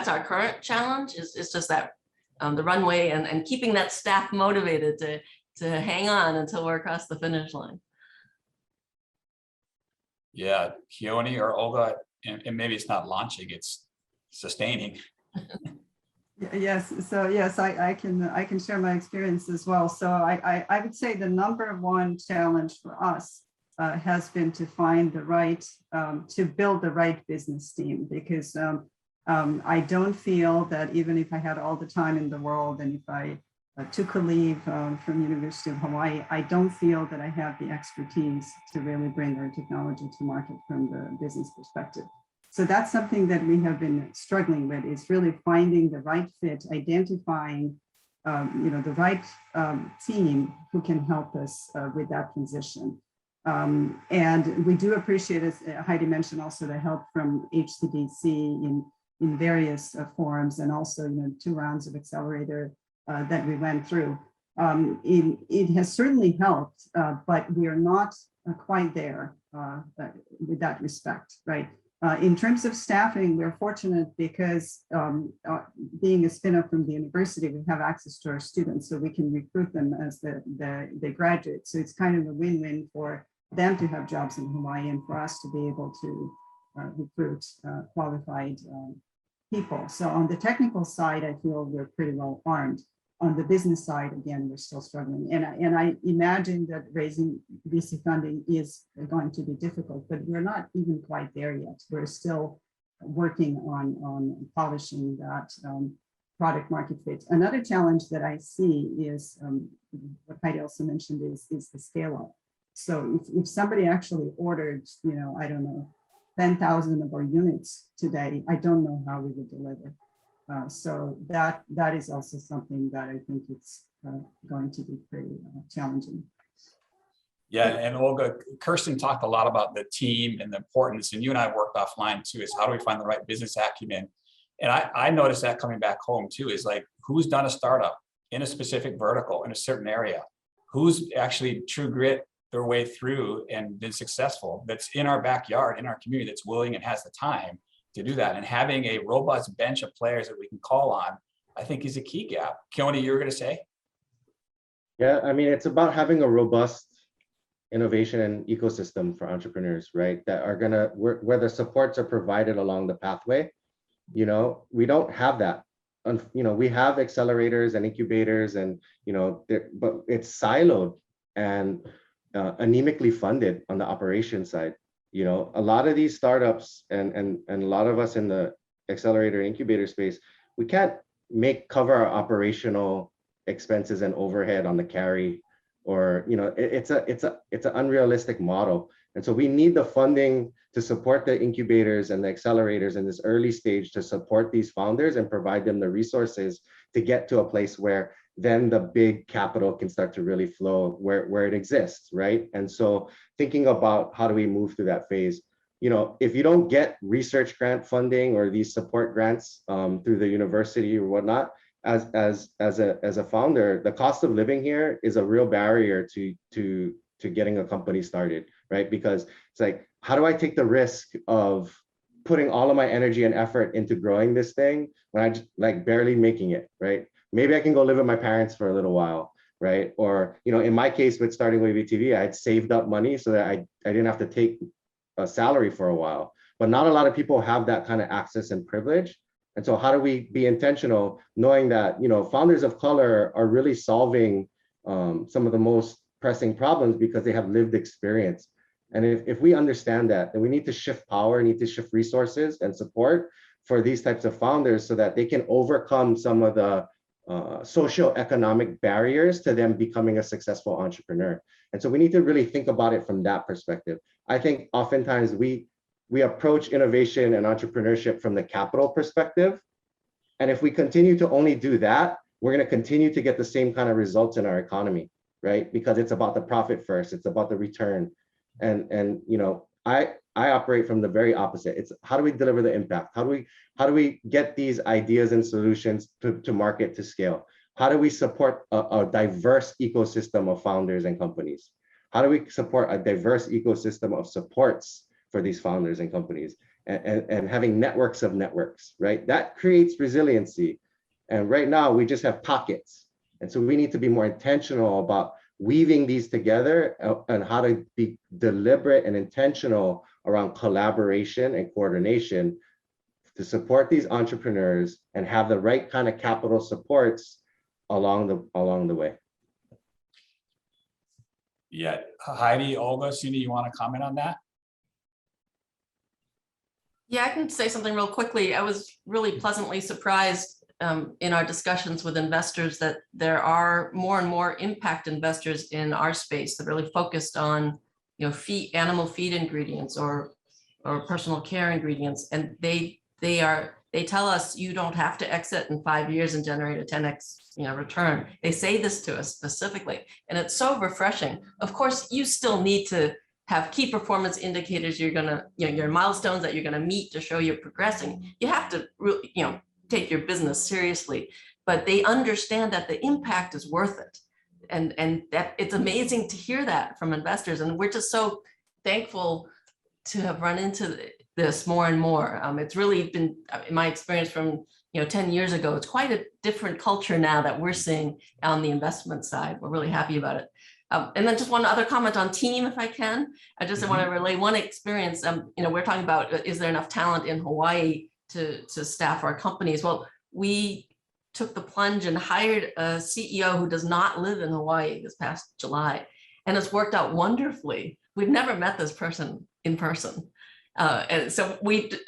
our current challenge. Is just that the runway and keeping that staff motivated to hang on until we're across the finish line. Yeah, Keoni or Olga, and maybe it's not launching, it's sustaining. Yes, so yes, I can share my experience as well. So I would say the number 1 challenge for us has been to find the right, to build the right business team, because I don't feel that even if I had all the time in the world and if I took a leave from University of Hawaii, I don't feel that I have the expertise to really bring our technology to market from the business perspective. So that's something that we have been struggling with, is really finding the right fit, identifying the right team who can help us with that transition. And we do appreciate, as Heidi mentioned, also the help from HCDC in various forums, and also 2 rounds of accelerator that we went through. It has certainly helped, but we are not quite there with that respect, right? In terms of staffing, we're fortunate because being a spin-off from the university, we have access to our students, so we can recruit them as they graduate. So it's kind of a win-win for them to have jobs in Hawaii and for us to be able to recruit qualified people. So on the technical side, I feel we're pretty well armed. On the business side, again, we're still struggling. And I imagine that raising VC funding is going to be difficult, but we're not even quite there yet. We're still working on polishing that product market fit. Another challenge that I see is what Heidi also mentioned is the scale up. So if somebody actually ordered, I don't know, 10,000 of our units today, I don't know how we would deliver. So that is also something that I think it's going to be pretty challenging. Yeah, and Olga, Kirsten talked a lot about the team and the importance, and you and I worked offline too, is how do we find the right business acumen? And I noticed that coming back home too, is like, who's done a startup in a specific vertical in a certain area? Who's actually true grit their way through and been successful, that's in our backyard, in our community, that's willing and has the time to do that. And having a robust bench of players that we can call on, I think is a key gap. Keoni, you were going to say? Yeah, I mean, it's about having a robust innovation and ecosystem for entrepreneurs, right? That are gonna, where the supports are provided along the pathway. We don't have that. We have accelerators and incubators, and but it's siloed and anemically funded on the operation side. A lot of these startups and a lot of us in the accelerator incubator space, we can't cover our operational expenses and overhead on the carry, or it's an unrealistic model. And so we need the funding to support the incubators and the accelerators in this early stage, to support these founders and provide them the resources to get to a place where then the big capital can start to really flow where it exists, right? And so thinking about how do we move through that phase, if you don't get research grant funding or these support grants through the university or whatnot, as a founder, the cost of living here is a real barrier to getting a company started, right? Because it's like, how do I take the risk of putting all of my energy and effort into growing this thing when I just like barely making it, right? Maybe I can go live with my parents for a little while, right? Or, in my case with starting Wavy TV, I had saved up money so that I didn't have to take a salary for a while, but not a lot of people have that kind of access and privilege. And so how do we be intentional, knowing that, you know, founders of color are really solving some of the most pressing problems because they have lived experience. And if we understand that, then we need to shift power, need to shift resources and support for these types of founders so that they can overcome some of the socioeconomic barriers to them becoming a successful entrepreneur. And so we need to really think about it from that perspective. I think oftentimes we approach innovation and entrepreneurship from the capital perspective. And if we continue to only do that, we're going to continue to get the same kind of results in our economy, right? Because it's about the profit first, it's about the return. And you know, I operate from the very opposite. It's how do we deliver the impact? How do we get these ideas and solutions to market, to scale? How do we support a diverse ecosystem of founders and companies? How do we support a diverse ecosystem of supports for these founders and companies, and having networks of networks, right? That creates resiliency. And right now we just have pockets. And so we need to be more intentional about weaving these together and how to be deliberate and intentional around collaboration and coordination to support these entrepreneurs and have the right kind of capital supports along the way. Yeah, Heidi, Olga, Cindy, you want to comment on that? Yeah, I can say something real quickly. I was really pleasantly surprised in our discussions with investors that there are more and more impact investors in our space that really focused on, you know, animal feed ingredients or personal care ingredients, and they tell us you don't have to exit in 5 years and generate a 10x return. They say this to us specifically, and it's so refreshing. Of course, you still need to have key performance indicators. You're gonna, your milestones that you're gonna meet to show you're progressing. You have to really, take your business seriously, but they understand that the impact is worth it. And that it's amazing to hear that from investors. And we're just so thankful to have run into this more and more. It's really been, in my experience from 10 years ago, it's quite a different culture now that we're seeing on the investment side. We're really happy about it. And then just one other comment on team, if I can. I just want to relay one experience. We're talking about, is there enough talent in Hawaii to staff our companies? Well, we took the plunge and hired a CEO who does not live in Hawaii this past July, and it's worked out wonderfully. We've never met this person in person. And so we've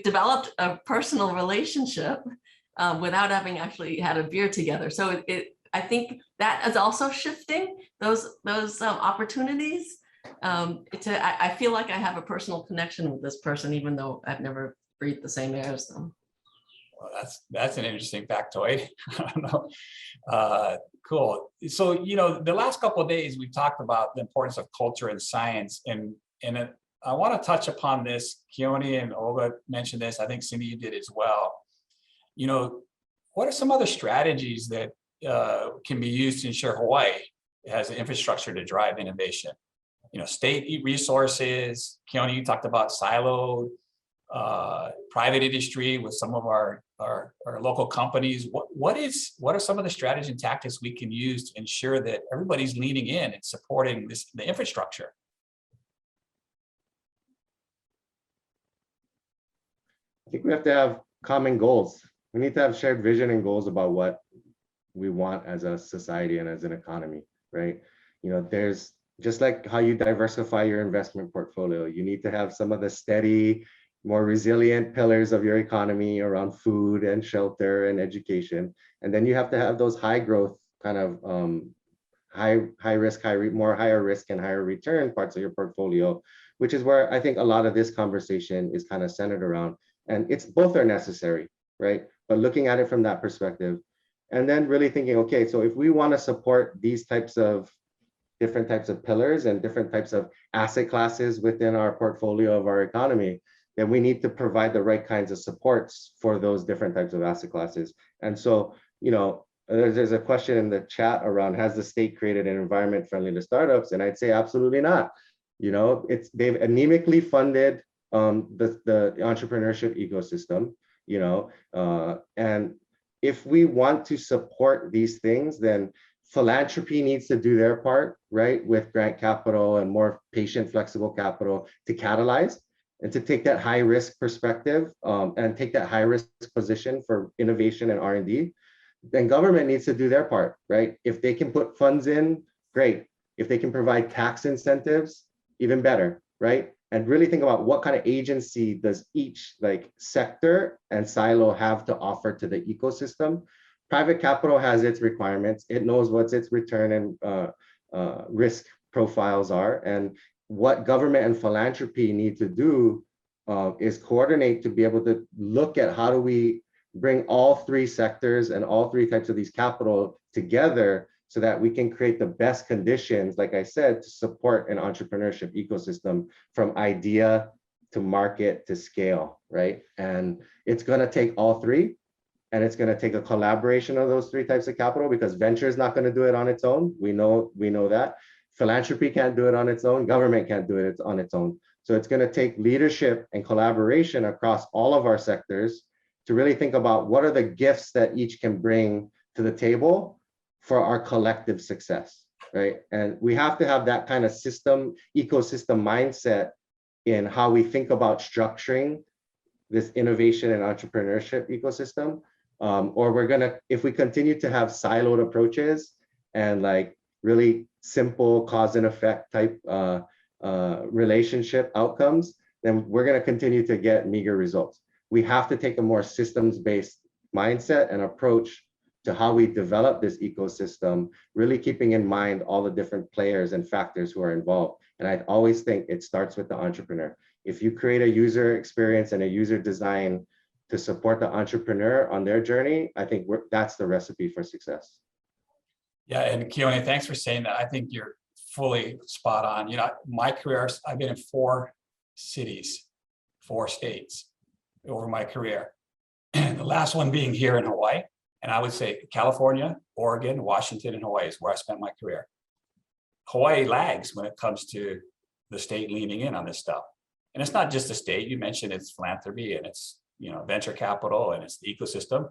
developed a personal relationship without having actually had a beer together. So I think that is also shifting those opportunities. I feel like I have a personal connection with this person, even though I've never breathed the same air as them. Well, that's an interesting factoid. I don't know. Cool. So, the last couple of days we've talked about the importance of culture and science, and I want to touch upon this. Keoni and Olga mentioned this. I think Cindy, you did as well. What are some other strategies that can be used to ensure Hawaii has the infrastructure to drive innovation? State resources. Keoni, you talked about siloed private industry with some of our local companies. What are some of the strategies and tactics we can use to ensure that everybody's leaning in and supporting the infrastructure? I think we have to have common goals. We need to have shared vision and goals about what we want as a society and as an economy, right? There's just like how you diversify your investment portfolio, you need to have some of the steady, more resilient pillars of your economy around food and shelter and education. And then you have to have those high growth kind of high risk, higher risk and higher return parts of your portfolio, which is where I think a lot of this conversation is kind of centered around. And it's both are necessary, right? But looking at it from that perspective, and then really thinking, okay, so if we want to support these different types of pillars and different types of asset classes within our portfolio of our economy, then we need to provide the right kinds of supports for those different types of asset classes. And so, there's a question in the chat around, has the state created an environment friendly to startups? And I'd say absolutely not. They've anemically funded the entrepreneurship ecosystem, and if we want to support these things, then Philanthropy needs to do their part, right, with grant capital and more patient, flexible capital to catalyze and to take that high risk perspective and take that high risk position for innovation and R&D. Then government needs to do their part, right? If they can put funds in, great. If they can provide tax incentives, even better, right? And really think about what kind of agency does each like sector and silo have to offer to the ecosystem. Private capital has its requirements. It knows what its return and risk profiles are. And what government and philanthropy need to do is coordinate to be able to look at how do we bring all three sectors and all three types of these capital together so that we can create the best conditions, like I said, to support an entrepreneurship ecosystem from idea to market to scale, right? And it's going to take all three. And it's going to take a collaboration of those three types of capital because venture is not going to do it on its own. We know that. Philanthropy can't do it on its own. Government can't do it on its own. So it's going to take leadership and collaboration across all of our sectors to really think about what are the gifts that each can bring to the table for our collective success, right? And we have to have that kind of ecosystem mindset in how we think about structuring this innovation and entrepreneurship ecosystem. Or we're gonna, if we continue to have siloed approaches and like really simple cause and effect type relationship outcomes, then we're gonna continue to get meager results. We have to take a more systems-based mindset and approach to how we develop this ecosystem, really keeping in mind all the different players and factors who are involved. And I always think it starts with the entrepreneur. If you create a user experience and a user design to support the entrepreneur on their journey, I think that's the recipe for success. Yeah, and Keoni, thanks for saying that. I think you're fully spot on. You know, my career, I've been in 4 cities, 4 states over my career. And the last one being here in Hawaii. And I would say California, Oregon, Washington, and Hawaii is where I spent my career. Hawaii lags when it comes to the state leaning in on this stuff. And it's not just the state. You mentioned it's philanthropy and it's, you know, venture capital and it's the ecosystem.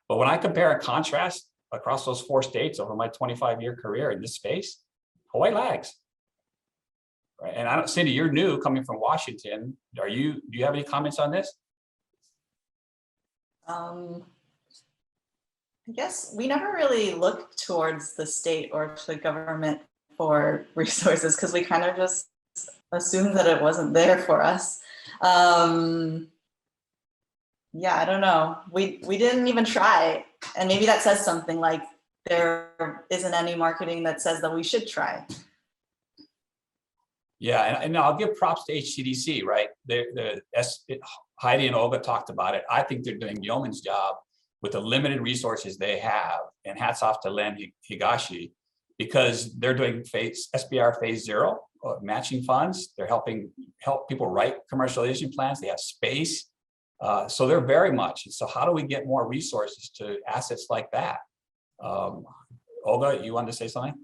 But when I compare and contrast across those 4 states over my 25-year career in this space, Hawaii lags. Right? And I don't, Cindy, you're new coming from Washington. Do you have any comments on this? I guess we never really looked towards the state or to the government for resources because we kind of just assumed that it wasn't there for us. Yeah, I don't know. We didn't even try. And maybe that says something, like there isn't any marketing that says that we should try. Yeah, and I'll give props to HCDC, right? Heidi and Olga talked about it. I think they're doing yeoman's job with the limited resources they have, and hats off to Len Higashi, because they're doing SBR phase 0 matching funds. They're help people write commercialization plans. They have space. So they're very much. So how do we get more resources to assets like that? Olga, you wanted to say something?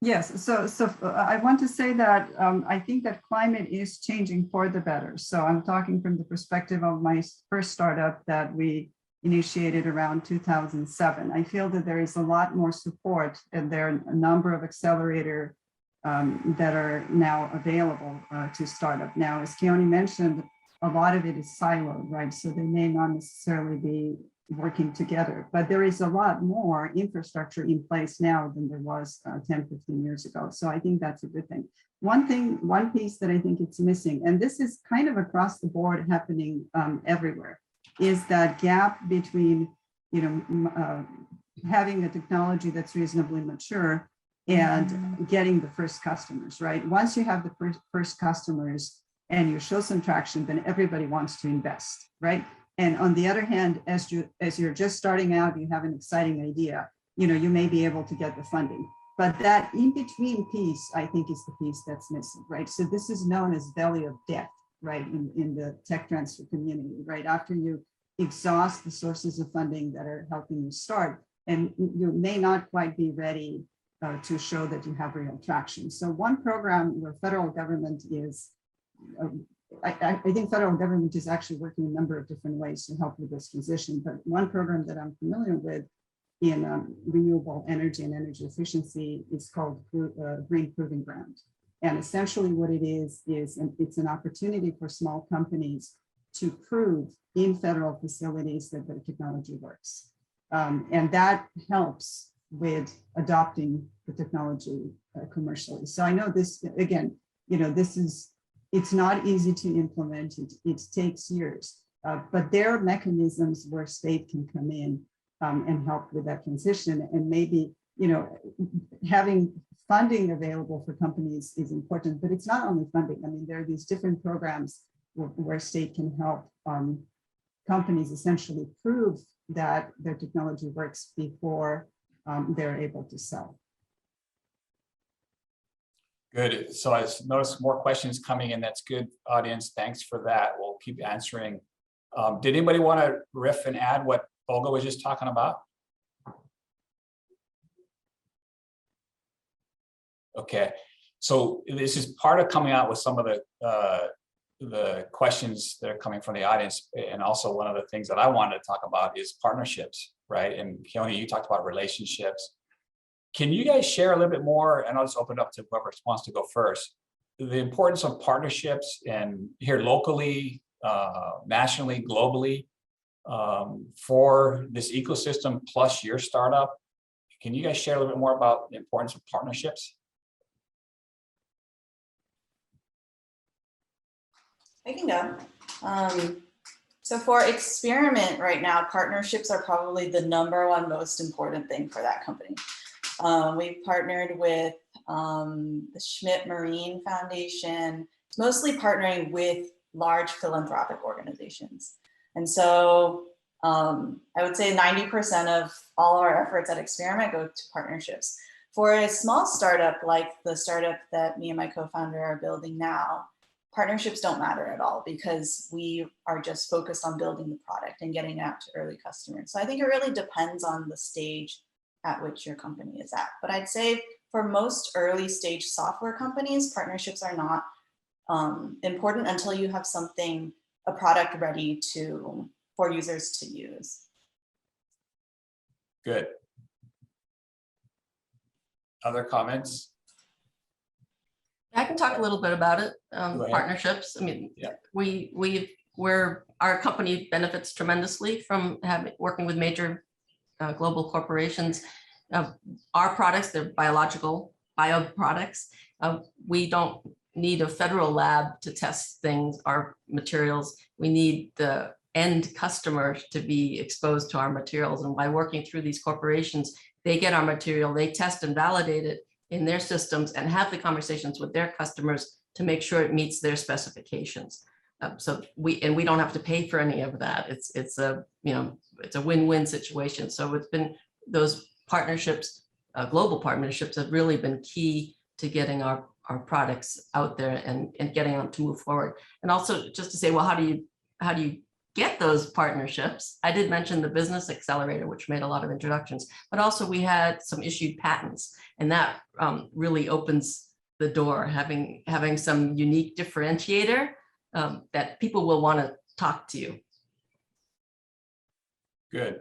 Yes, so I want to say that I think that climate is changing for the better. So I'm talking from the perspective of my first startup that we initiated around 2007. I feel that there is a lot more support, and there are a number of accelerators that are now available to startup. Now, as Keoni mentioned, a lot of it is siloed, right? So they may not necessarily be working together, but there is a lot more infrastructure in place now than there was 10, 15 years ago. So I think that's a good thing. One piece that I think it's missing, and this is kind of across the board happening everywhere, is that gap between, having a technology that's reasonably mature and getting the first customers, right? Once you have the first customers and you show some traction, then everybody wants to invest, right? And on the other hand, as you're just starting out, you have an exciting idea, you may be able to get the funding. But that in-between piece, I think, is the piece that's missing, right? So this is known as valley of death, right, in the tech transfer community, right? After you exhaust the sources of funding that are helping you start, and you may not quite be ready to show that you have real traction. So one program where federal government is, I think federal government is actually working a number of different ways to help with this transition, but one program that I'm familiar with in renewable energy and energy efficiency is called Green Proving Ground. And essentially what it is it's an opportunity for small companies to prove in federal facilities that their technology works. And that helps with adopting the technology commercially. So I know this, again, it's not easy to implement. It takes years, but there are mechanisms where state can come in and help with that transition. And maybe, having funding available for companies is important, but it's not only funding. I mean, there are these different programs where state can help companies essentially prove that their technology works before they're able to sell. Good. So I noticed more questions coming in. That's good, audience. Thanks for that. We'll keep answering. Did anybody want to riff and add what Olga was just talking about? Okay. So this is part of coming out with some of the questions that are coming from the audience. And also one of the things that I wanted to talk about is partnerships, right? And Keoni, you talked about relationships. Can you guys share a little bit more, and I'll just open it up to whoever wants to go first, the importance of partnerships and here locally, nationally, globally, for this ecosystem plus your startup? Can you guys share a little bit more about the importance of partnerships? I can go. So for Experiment right now, partnerships are probably the #1 most important thing for that company. We've partnered with the Schmidt Marine Foundation, mostly partnering with large philanthropic organizations. And so I would say 90% of all of our efforts at Experiment go to partnerships. For a small startup like the startup that me and my co-founder are building now, partnerships don't matter at all because we are just focused on building the product and getting it out to early customers. So I think it really depends on the stage at which your company is at. But I'd say for most early stage software companies, partnerships are not important until you have a product ready for users to use. Good. Other comments? I can talk a little bit about it. Go ahead. Partnerships. I mean, Yeah. our company benefits tremendously from working with major global corporations. Our products, they're bio products. We don't need a federal lab to test our materials. We need the end customer to be exposed to our materials. And by working through these corporations, they get our material, they test and validate it in their systems and have the conversations with their customers to make sure it meets their specifications. So we don't have to pay for any of that. It's a win-win situation. So it's been those partnerships, global partnerships, have really been key to getting our products out there and getting them to move forward. And also just to say, well, how do you get those partnerships? I did mention the Business Accelerator, which made a lot of introductions, but also we had some issued patents, and that really opens the door, having some unique differentiator that people will want to talk to you. Good.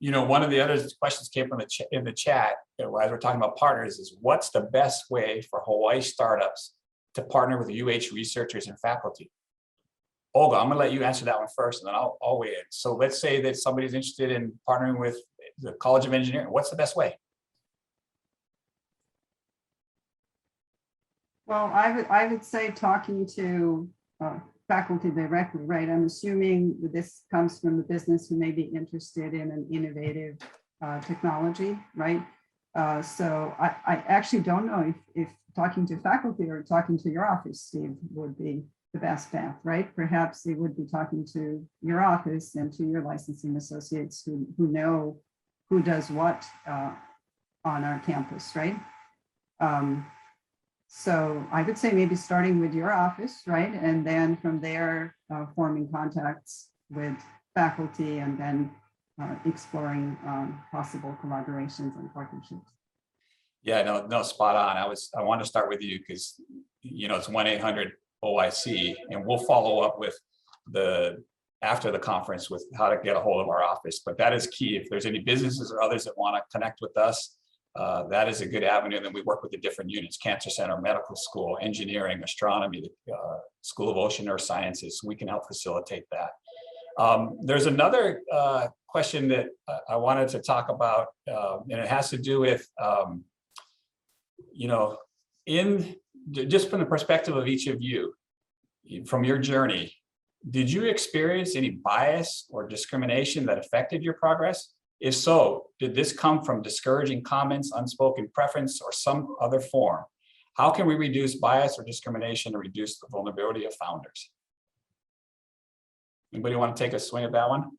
One of the other questions came from in the chat as we're talking about partners is what's the best way for Hawaii startups to partner with UH researchers and faculty? Olga, I'm going to let you answer that one first, and then I'll weigh in. So let's say that somebody's interested in partnering with the College of Engineering. What's the best way? Well, I would say talking to faculty directly, right? I'm assuming that this comes from the business who may be interested in an innovative technology, right? So I actually don't know if talking to faculty or talking to your office, Steve, would be the best path, right? Perhaps they would be talking to your office and to your licensing associates who know who does what on our campus, right? So I would say maybe starting with your office, right? And then from there, forming contacts with faculty and then exploring possible collaborations and partnerships. Yeah, no, spot on. I want to start with you because, it's 1-800-OIC, and we'll follow up with the after the conference with how to get a hold of our office. But that is key. If there's any businesses or others that want to connect with us, that is a good avenue. Then we work with the different units: Cancer Center, Medical School, Engineering, Astronomy, School of Ocean Earth Sciences. We can help facilitate that. There's another question that I wanted to talk about, and it has to do with, just from the perspective of each of you, from your journey, did you experience any bias or discrimination that affected your progress? If so, did this come from discouraging comments, unspoken preference, or some other form? How can we reduce bias or discrimination and reduce the vulnerability of founders? Anybody want to take a swing at that one?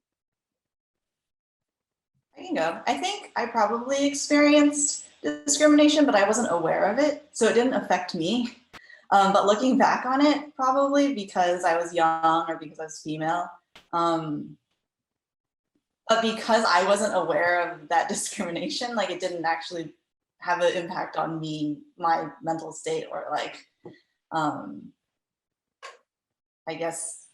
I can go. I think I probably experienced discrimination, but I wasn't aware of it, so it didn't affect me. But looking back on it, probably because I was young or because I was female. But because I wasn't aware of that discrimination, like, it didn't actually have an impact on me, my mental state, or like, I guess,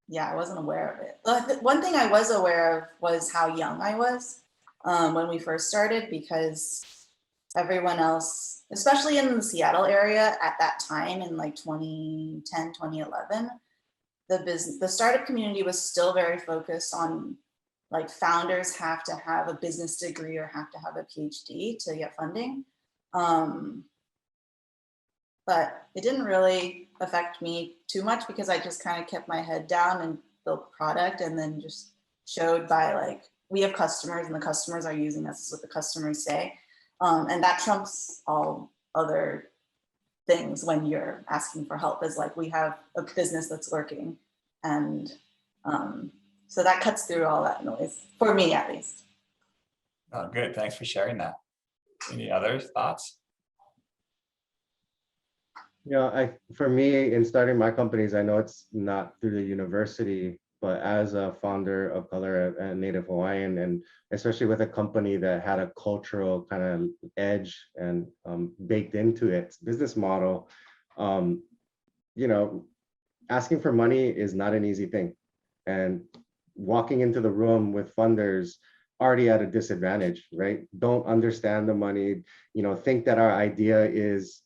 yeah, I wasn't aware of it. But one thing I was aware of was how young I was when we first started, because everyone else, especially in the Seattle area at that time in like 2010, 2011, the startup community was still very focused on, like, founders have to have a business degree or have to have a PhD to get funding. But it didn't really affect me too much because I just kind of kept my head down and built product, and then just showed by, like, we have customers and the customers are using us, is what the customers say. And that trumps all other things when you're asking for help, is like, we have a business that's working. And so that cuts through all that noise, for me at least. Oh, good. Thanks for sharing that. Any other thoughts? For me, in starting my companies, I know it's not through the university, but as a founder of color and Native Hawaiian, and especially with a company that had a cultural kind of edge and baked into its business model, asking for money is not an easy thing. And walking into the room with funders already at a disadvantage, right? Don't understand the money, think that our idea is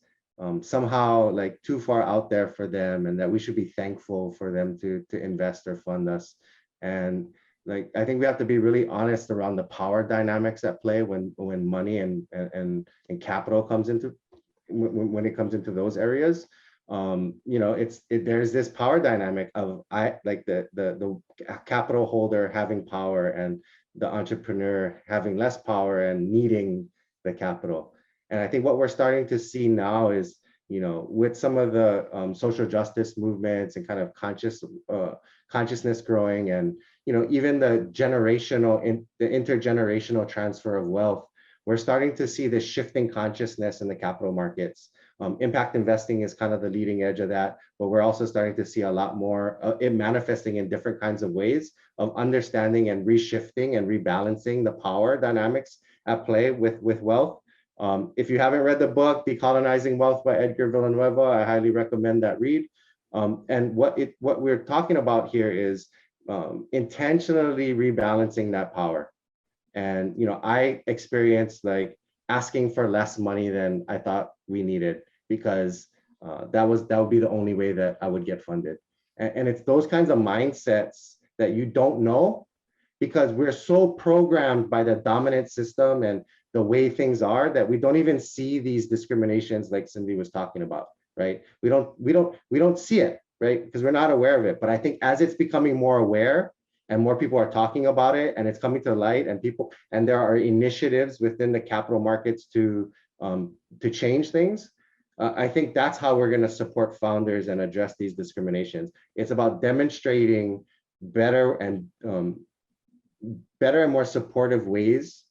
somehow like too far out there for them, and that we should be thankful for them to invest or fund us. And like, I think we have to be really honest around the power dynamics at play when money and capital comes into, when it comes into those areas. There's this power dynamic of the capital holder having power and the entrepreneur having less power and needing the capital. And I think what we're starting to see now is, with some of the social justice movements and kind of consciousness growing, and even the intergenerational transfer of wealth, we're starting to see this shifting consciousness in the capital markets. Impact investing is kind of the leading edge of that, but we're also starting to see a lot more it manifesting in different kinds of ways of understanding and reshifting and rebalancing the power dynamics at play with wealth. If you haven't read the book Decolonizing Wealth by Edgar Villanueva, I highly recommend that read. And what we're talking about here is intentionally rebalancing that power. And I experienced like asking for less money than I thought we needed, because that would be the only way that I would get funded. And it's those kinds of mindsets that you don't know, because we're so programmed by the dominant system and the way things are that we don't even see these discriminations like Cindy was talking about, right? We don't see it, right? Because we're not aware of it. But I think as it's becoming more aware and more people are talking about it and it's coming to light, and there are initiatives within the capital markets to change things, I think that's how we're going to support founders and address these discriminations. It's about demonstrating better and more supportive ways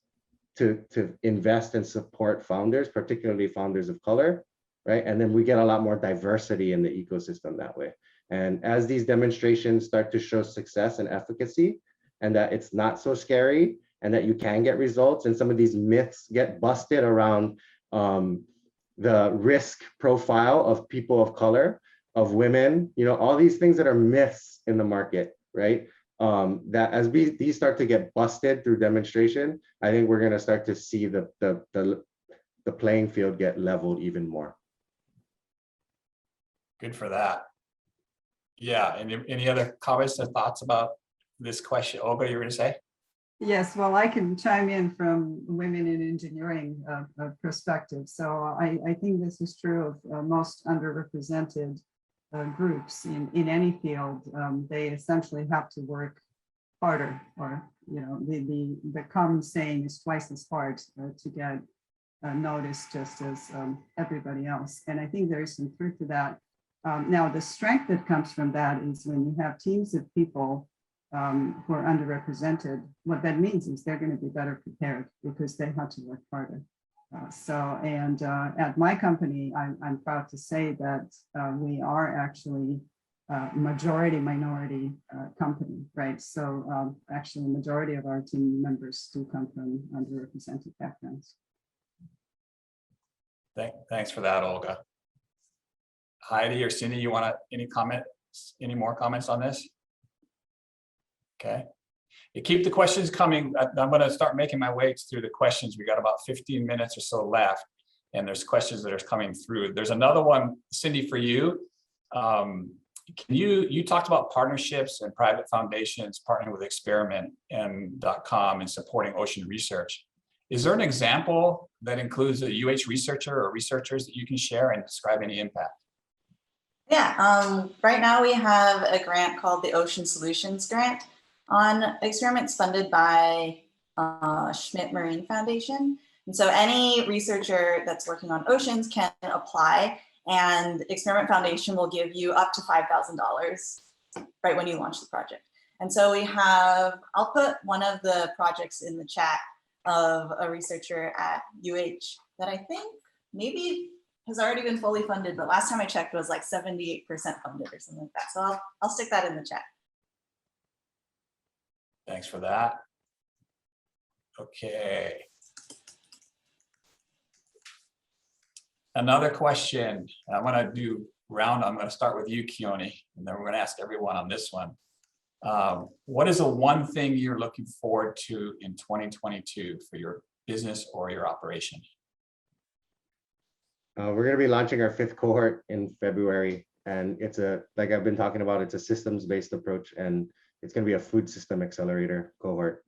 to invest and support founders, particularly founders of color, right? And then we get a lot more diversity in the ecosystem that way. And as these demonstrations start to show success and efficacy, and that it's not so scary, and that you can get results, and some of these myths get busted around the risk profile of people of color, of women, all these things that are myths in the market, right? That as these start to get busted through demonstration, I think we're going to start to see the playing field get leveled even more. Good for that. Yeah, and any other comments or thoughts about this question? Olga, you were going to say? Yes, well, I can chime in from women in engineering perspective. So I think this is true of most underrepresented groups in any field. They essentially have to work harder, or the common saying is twice as hard to get noticed just as everybody else. And I think there is some truth to that. Now, the strength that comes from that is when you have teams of people who are underrepresented, what that means is they're going to be better prepared because they have to work harder. At my company, I'm proud to say that we are actually majority minority company, right? So actually, the majority of our team members do come from underrepresented backgrounds. Thanks for that, Olga. Heidi or Cindy, you want any more comments on this? Okay. You keep the questions coming. I'm going to start making my way through the questions. We got about 15 minutes or so left, and there's questions that are coming through. There's another one, Cindy, for you. You talked about partnerships and private foundations partnering with Experiment and .com and supporting ocean research. Is there an example that includes a UH researcher or researchers that you can share and describe any impact? Yeah, right now we have a grant called the Ocean Solutions Grant on experiments funded by Schmidt Marine Foundation. And so any researcher that's working on oceans can apply, and Experiment Foundation will give you up to $5,000 right when you launch the project. And so we have, I'll put one of the projects in the chat of a researcher at UH that I think maybe has already been fully funded, but last time I checked was like 78% funded or something like that. So I'll stick that in the chat. Thanks for that. Okay. Another question. I'm going to do round. I'm going to start with you, Keoni, and then we're going to ask everyone on this one. What is the one thing you're looking forward to in 2022 for your business or your operation? We're going to be launching our 5th cohort in February, and it's like I've been talking about, it's a systems-based approach, and it's going to be a food system accelerator cohort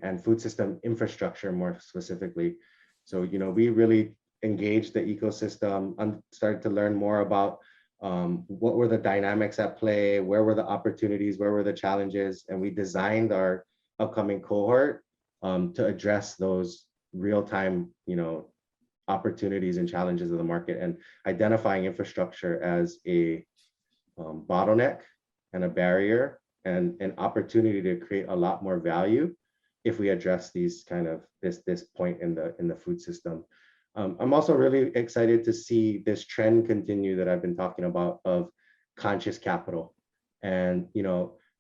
and food system infrastructure more specifically. So, we really engaged the ecosystem and started to learn more about what were the dynamics at play, where were the opportunities, where were the challenges, and we designed our upcoming cohort to address those real-time, opportunities and challenges of the market, and identifying infrastructure as a bottleneck and a barrier and an opportunity to create a lot more value if we address these kind of this point in the food system. I'm also really excited to see this trend continue that I've been talking about of conscious capital. And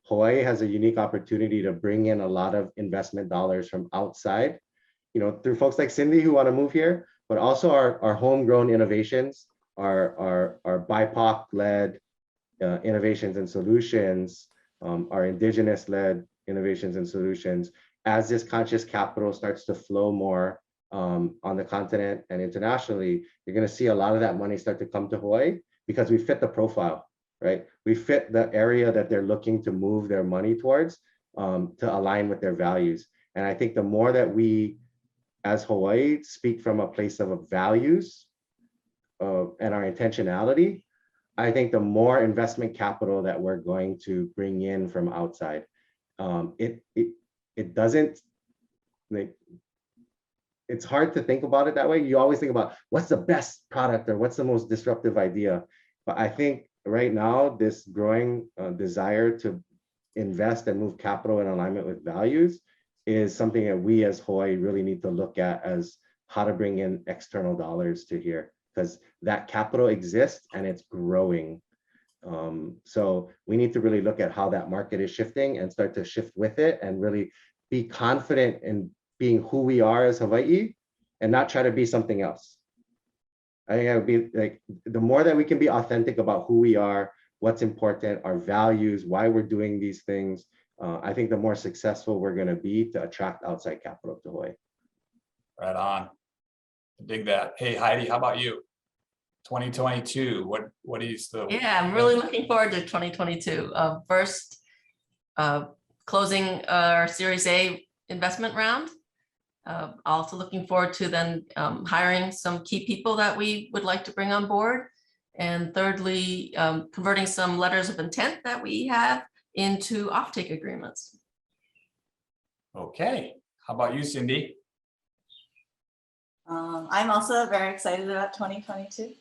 Hawaii has a unique opportunity to bring in a lot of investment dollars from outside, through folks like Cindy who want to move here, but also our homegrown innovations, our BIPOC-led innovations and solutions, our indigenous-led innovations and solutions. As this conscious capital starts to flow more on the continent and internationally, you're going to see a lot of that money start to come to Hawaii because we fit the profile, right? We fit the area that they're looking to move their money towards to align with their values. And I think the more that we, as Hawaii, speak from a place of values and our intentionality, I think the more investment capital that we're going to bring in from outside, it doesn't, it's hard to think about it that way. You always think about what's the best product or what's the most disruptive idea. But I think right now, this growing desire to invest and move capital in alignment with values is something that we as Hawaii really need to look at as how to bring in external dollars to here, because that capital exists and it's growing. So we need to really look at how that market is shifting and start to shift with it and really be confident in being who we are as Hawaii and not try to be something else. I think it would be like the more that we can be authentic about who we are, what's important, our values, why we're doing these things, I think the more successful we're going to be to attract outside capital to Hawaii. Right on. Dig that. Hey, Heidi, how about you? 2022, what is the? Yeah, I'm really looking forward to 2022. First, closing our Series A investment round. Also looking forward to then hiring some key people that we would like to bring on board. And thirdly, converting some letters of intent that we have into offtake agreements. Okay, how about you, Cindy? I'm also very excited about 2022.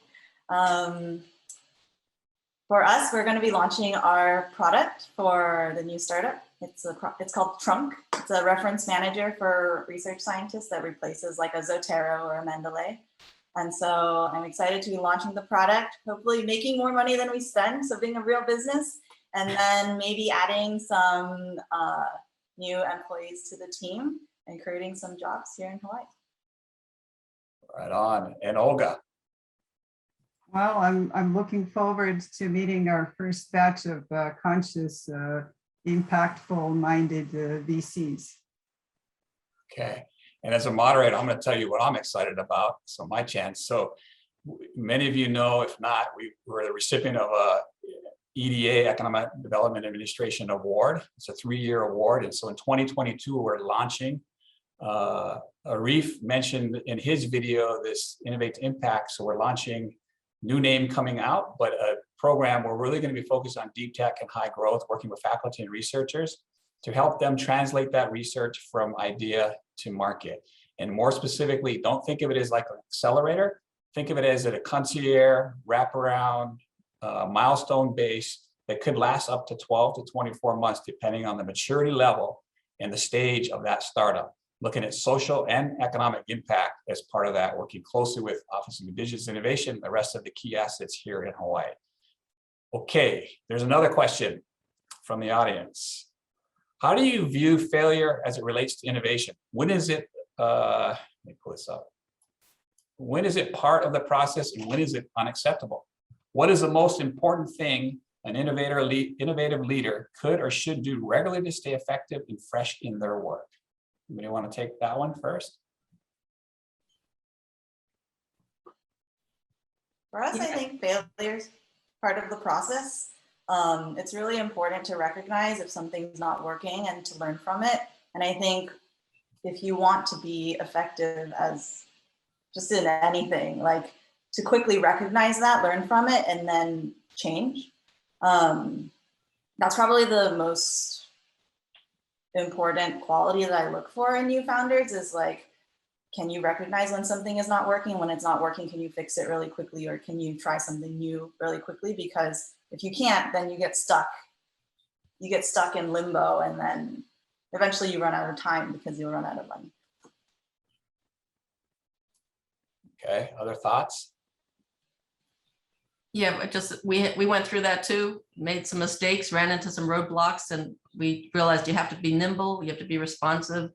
For us, we're going to be launching our product for the new startup. It's called Trunk. It's a reference manager for research scientists that replaces like a Zotero or a Mendeley. And so I'm excited to be launching the product, hopefully making more money than we spend, so being a real business, and then maybe adding some new employees to the team and creating some jobs here in Hawaii. Right on. And Olga? Well, I'm looking forward to meeting our first batch of conscious, impactful-minded VCs. Okay. And as a moderator, I'm going to tell you what I'm excited about. So my chance. So many of you know, if not, we were the recipient of a EDA, Economic Development Administration Award. It's a 3-year award. And so in 2022, we're launching. Arif mentioned in his video this Innovate to Impact. So we're launching, new name coming out, but a program we're really going to be focused on deep tech and high growth, working with faculty and researchers to help them translate that research from idea to market. And more specifically, don't think of it as like an accelerator. Think of it as a concierge, wraparound, milestone base that could last up to 12 to 24 months, depending on the maturity level and the stage of that startup. Looking at social and economic impact as part of that, working closely with Office of Indigenous Innovation, the rest of the key assets here in Hawaii. Okay, there's another question from the audience. How do you view failure as it relates to innovation? When is it, let me pull this up. When is it part of the process and when is it unacceptable? What is the most important thing an innovative leader could or should do regularly to stay effective and fresh in their work? Anybody want to take that one first? For us, I think failure is part of the process. It's really important to recognize if something's not working and to learn from it. And I think if you want to be effective as just in anything, like to quickly recognize that, learn from it, and then change. That's probably the most important quality that I look for in new founders is like, can you recognize when something is not working? When it's not working, can you fix it really quickly, or can you try something new really quickly? Because if you can't, then you get stuck. You get stuck in limbo, and then eventually you run out of time because you'll run out of money. Okay, other thoughts? Yeah, we went through that too, made some mistakes, ran into some roadblocks, and we realized you have to be nimble, you have to be responsive,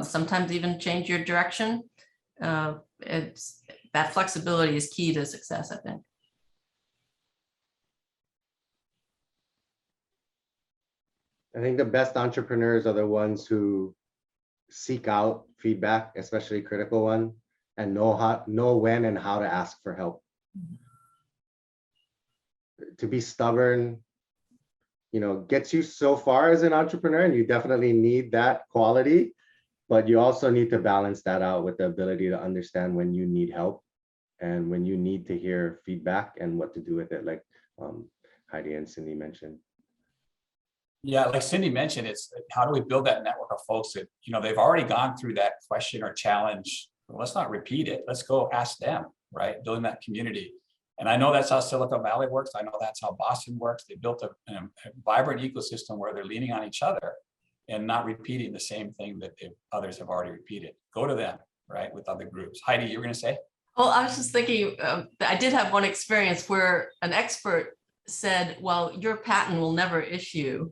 sometimes even change your direction. That flexibility is key to success, I think. I think the best entrepreneurs are the ones who seek out feedback, especially critical one, and know when and how to ask for help. To be stubborn, gets you so far as an entrepreneur, and you definitely need that quality, but you also need to balance that out with the ability to understand when you need help and when you need to hear feedback and what to do with it, like Heidi and Cindy mentioned. Yeah, like Cindy mentioned, it's how do we build that network of folks that, they've already gone through that question or challenge. Well, let's not repeat it. Let's go ask them, right? Building that community. And I know that's how Silicon Valley works. I know that's how Boston works. They built a vibrant ecosystem where they're leaning on each other and not repeating the same thing that others have already repeated. Go to them, right, with other groups. Heidi, you were going to say? Well, I was just thinking, I did have one experience where an expert said, well, your patent will never issue.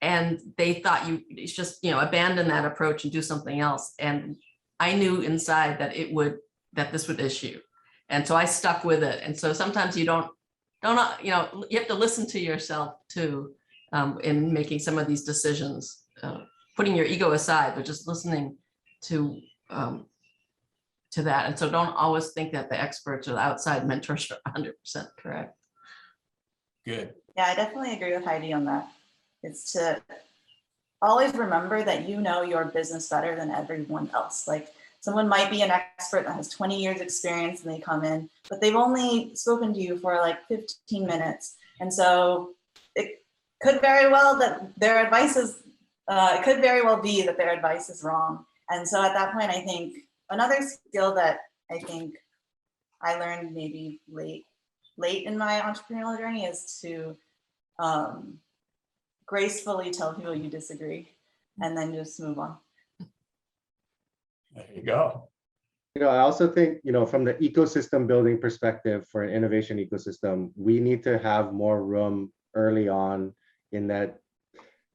And they thought you just, abandon that approach and do something else. And I knew inside that this would issue. And so I stuck with it. And so sometimes you don't don't, you know, you have to listen to yourself too, in making some of these decisions, putting your ego aside, but just listening to that. And so don't always think that the experts or the outside mentors are 100% correct. Good. Yeah, I definitely agree with Heidi on that. It's to always remember that you know your business better than everyone else. Like someone might be an expert that has 20 years experience and they come in, but they've only spoken to you for like 15 minutes. And so it could very well that their advice is, it could very well be that their advice is wrong. And so at that point, I think another skill that I think I learned maybe late in my entrepreneurial journey is to gracefully tell people you disagree and then just move on. There you go. I also think, from the ecosystem building perspective for an innovation ecosystem, we need to have more room early on in that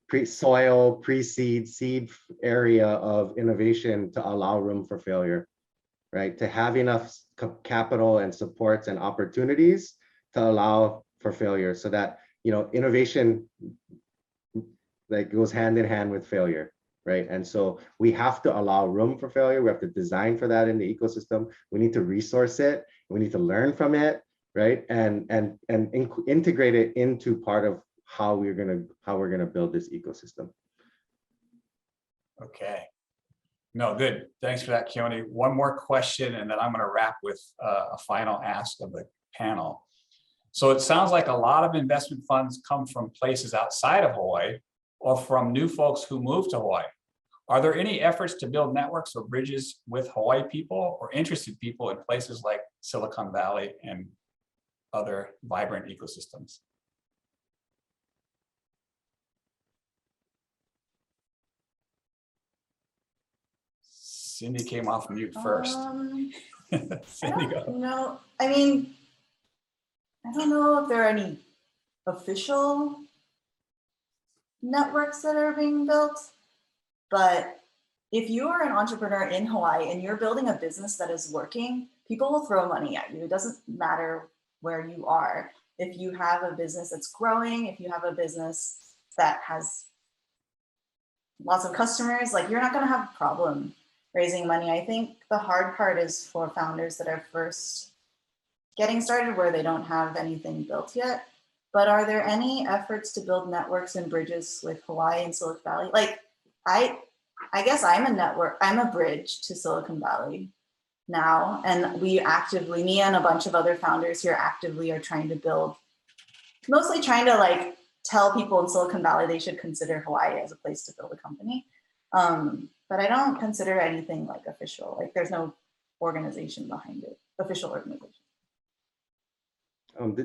pre-soil, pre-seed, seed area of innovation to allow room for failure, right? To have enough capital and supports and opportunities to allow for failure so that, innovation like goes hand in hand with failure, right? And so we have to allow room for failure. We have to design for that in the ecosystem. We need to resource it. We need to learn from it, right? And integrate it into part of how we're gonna build this ecosystem. Okay. No, good. Thanks for that, Keoni. One more question, and then I'm going to wrap with a final ask of the panel. So it sounds like a lot of investment funds come from places outside of Hawaii or from new folks who move to Hawaii. Are there any efforts to build networks or bridges with Hawaii people or interested people in places like Silicon Valley and other vibrant ecosystems? Cindy came off mute first. Cindy, go. No, I mean, I don't know if there are any official networks that are being built, but if you are an entrepreneur in Hawaii and you're building a business that is working, people will throw money at you. It doesn't matter where you are. If you have a business that's growing, if you have a business that has lots of customers, like you're not going to have a problem raising money. I think the hard part is for founders that are first getting started where they don't have anything built yet. But are there any efforts to build networks and bridges with Hawaii and Silicon Valley? Like I guess I'm a network, I'm a bridge to Silicon Valley now. And we actively, me and a bunch of other founders here actively are trying to build, mostly trying to like tell people in Silicon Valley they should consider Hawaii as a place to build a company. But I don't consider anything like official, like there's no organization behind it, official organization.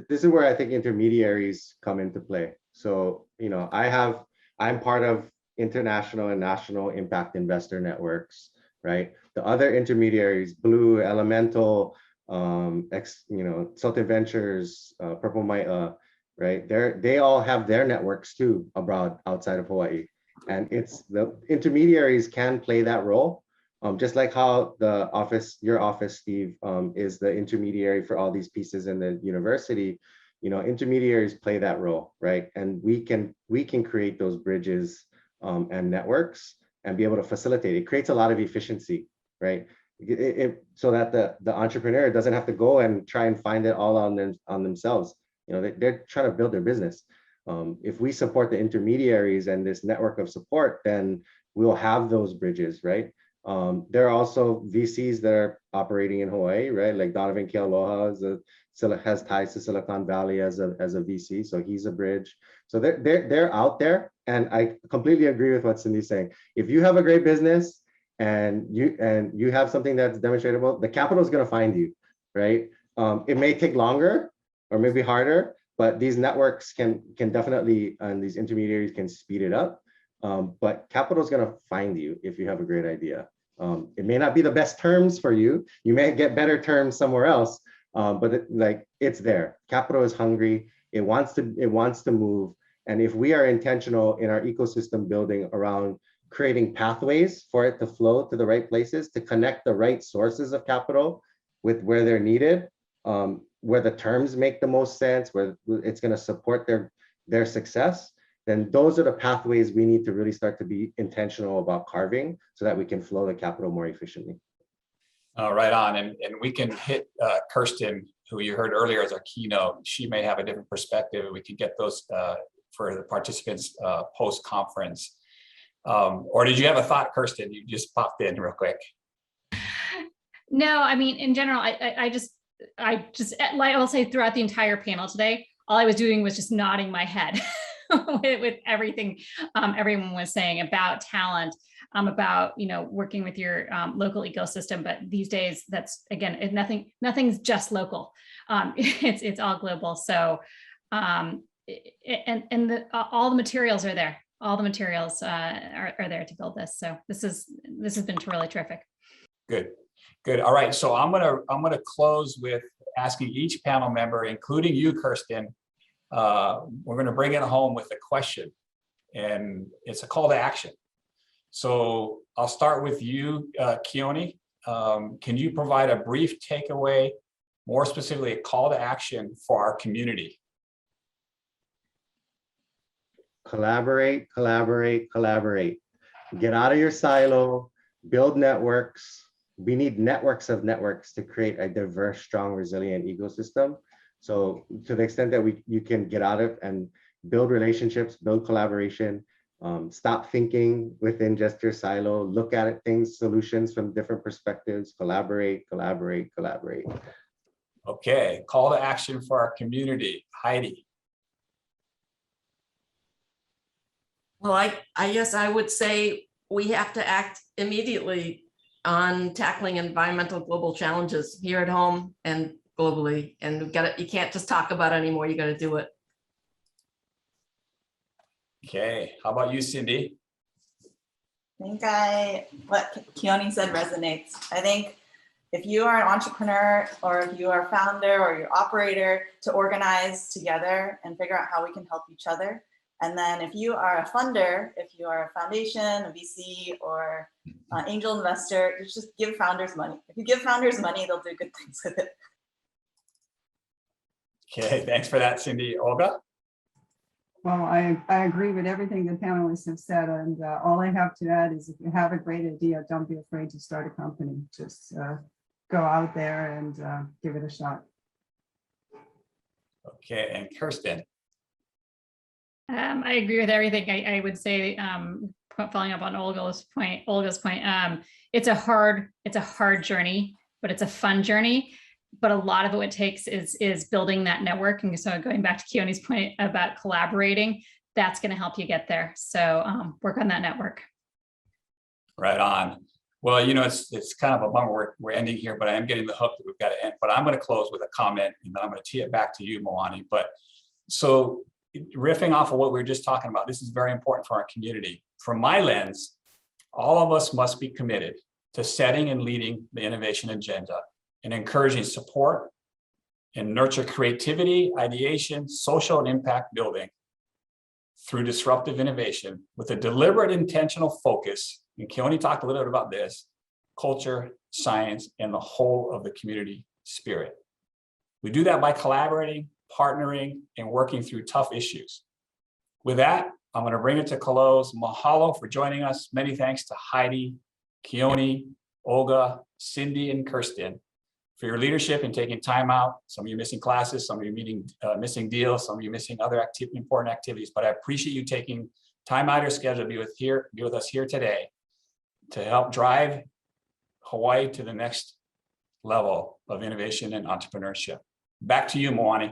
This is where I think intermediaries come into play. So, I'm part of international and national impact investor networks, right? The other intermediaries, Blue, Elemental, Celtic Ventures, Purple Maia, right? They all have their networks too abroad outside of Hawaii. And it's the intermediaries can play that role, just like how your office, Steve, is the intermediary for all these pieces in the university. Intermediaries play that role, right? And we can create those bridges and networks and be able to facilitate. It creates a lot of efficiency, right? So that the entrepreneur doesn't have to go and try and find it all on themselves. They're trying to build their business. If we support the intermediaries and this network of support, then we'll have those bridges, right? There are also VCs that are operating in Hawaii, right? Like Donovan Kealoha has ties to Silicon Valley as a VC, so he's a bridge. So they're out there, and I completely agree with what Cindy's saying. If you have a great business and you have something that's demonstratable, the capital is going to find you, right? It may take longer or maybe harder, but these networks can definitely, and these intermediaries can speed it up. But capital is going to find you if you have a great idea. It may not be the best terms for you. You may get better terms somewhere else, but it's there. Capital is hungry. It wants to move. And if we are intentional in our ecosystem building around creating pathways for it to flow to the right places, to connect the right sources of capital with where they're needed, where the terms make the most sense, where it's going to support their success, then those are the pathways we need to really start to be intentional about carving so that we can flow the capital more efficiently. Right on. And we can hit Kirsten, who you heard earlier as our keynote. She may have a different perspective. We can get those for the participants post-conference. Or did you have a thought, Kirsten? You just popped in real quick. No, I mean, in general, I just, like I'll say throughout the entire panel today, all I was doing was just nodding my head with everything everyone was saying about talent, about, you know, working with your local ecosystem. But these days, that's, again, nothing's just local. It's all global. So, all the materials are there. All the materials are there to build this. So this has been really terrific. Good. Good. All right. So I'm gonna close with asking each panel member, including you, Kirsten. We're going to bring it home with a question, and it's a call to action. So I'll start with you, Keoni. Can you provide a brief takeaway, more specifically a call to action for our community? Collaborate, collaborate, collaborate. Get out of your silo, build networks. We need networks of networks to create a diverse, strong, resilient ecosystem. So to the extent that you can get out of and build relationships, build collaboration, stop thinking within just your silo, look at solutions from different perspectives, collaborate, collaborate, collaborate. Okay, call to action for our community. Heidi. Well, I guess I would say we have to act immediately on tackling environmental global challenges here at home and globally. And you can't just talk about it anymore. You got to do it. Okay, how about you, Cindy? I think what Keoni said resonates. I think if you are an entrepreneur or if you are a founder or you're operator, to organize together and figure out how we can help each other. And then if you are a funder, if you are a foundation, a VC, or angel investor, just give founders money. If you give founders money, they'll do good things with it. Okay, thanks for that, Cindy. Olga? Well, I agree with everything the panelists have said, and all I have to add is if you have a great idea, don't be afraid to start a company. Just go out there and give it a shot. Okay, and Kirsten? I agree with everything. I would say, following up on Olga's point, it's a hard journey, but it's a fun journey. But a lot of what it takes is building that network. And so going back to Keoni's point about collaborating, that's going to help you get there. So work on that network. Right on. Well, you know, it's kind of a bummer we're ending here, but I am getting the hook that we've got to end. But I'm going to close with a comment, and then I'm going to tee it back to you, Moani. But so riffing off of what we were just talking about, this is very important for our community. From my lens, all of us must be committed to setting and leading the innovation agenda and encouraging support and nurture creativity, ideation, social and impact building through disruptive innovation with a deliberate intentional focus. And Keoni talked a little bit about this: culture, science, and the whole of the community spirit. We do that by collaborating, partnering, and working through tough issues. With that, I'm going to bring it to close. Mahalo for joining us. Many thanks to Heidi, Keoni, Olga, Cindy, and Kirsten for your leadership and taking time out. Some of you missing classes, some of you missing deals, some of you missing other important activities. But I appreciate you taking time out of your schedule to be with us here today to help drive Hawaii to the next level of innovation and entrepreneurship. Back to you, Moani.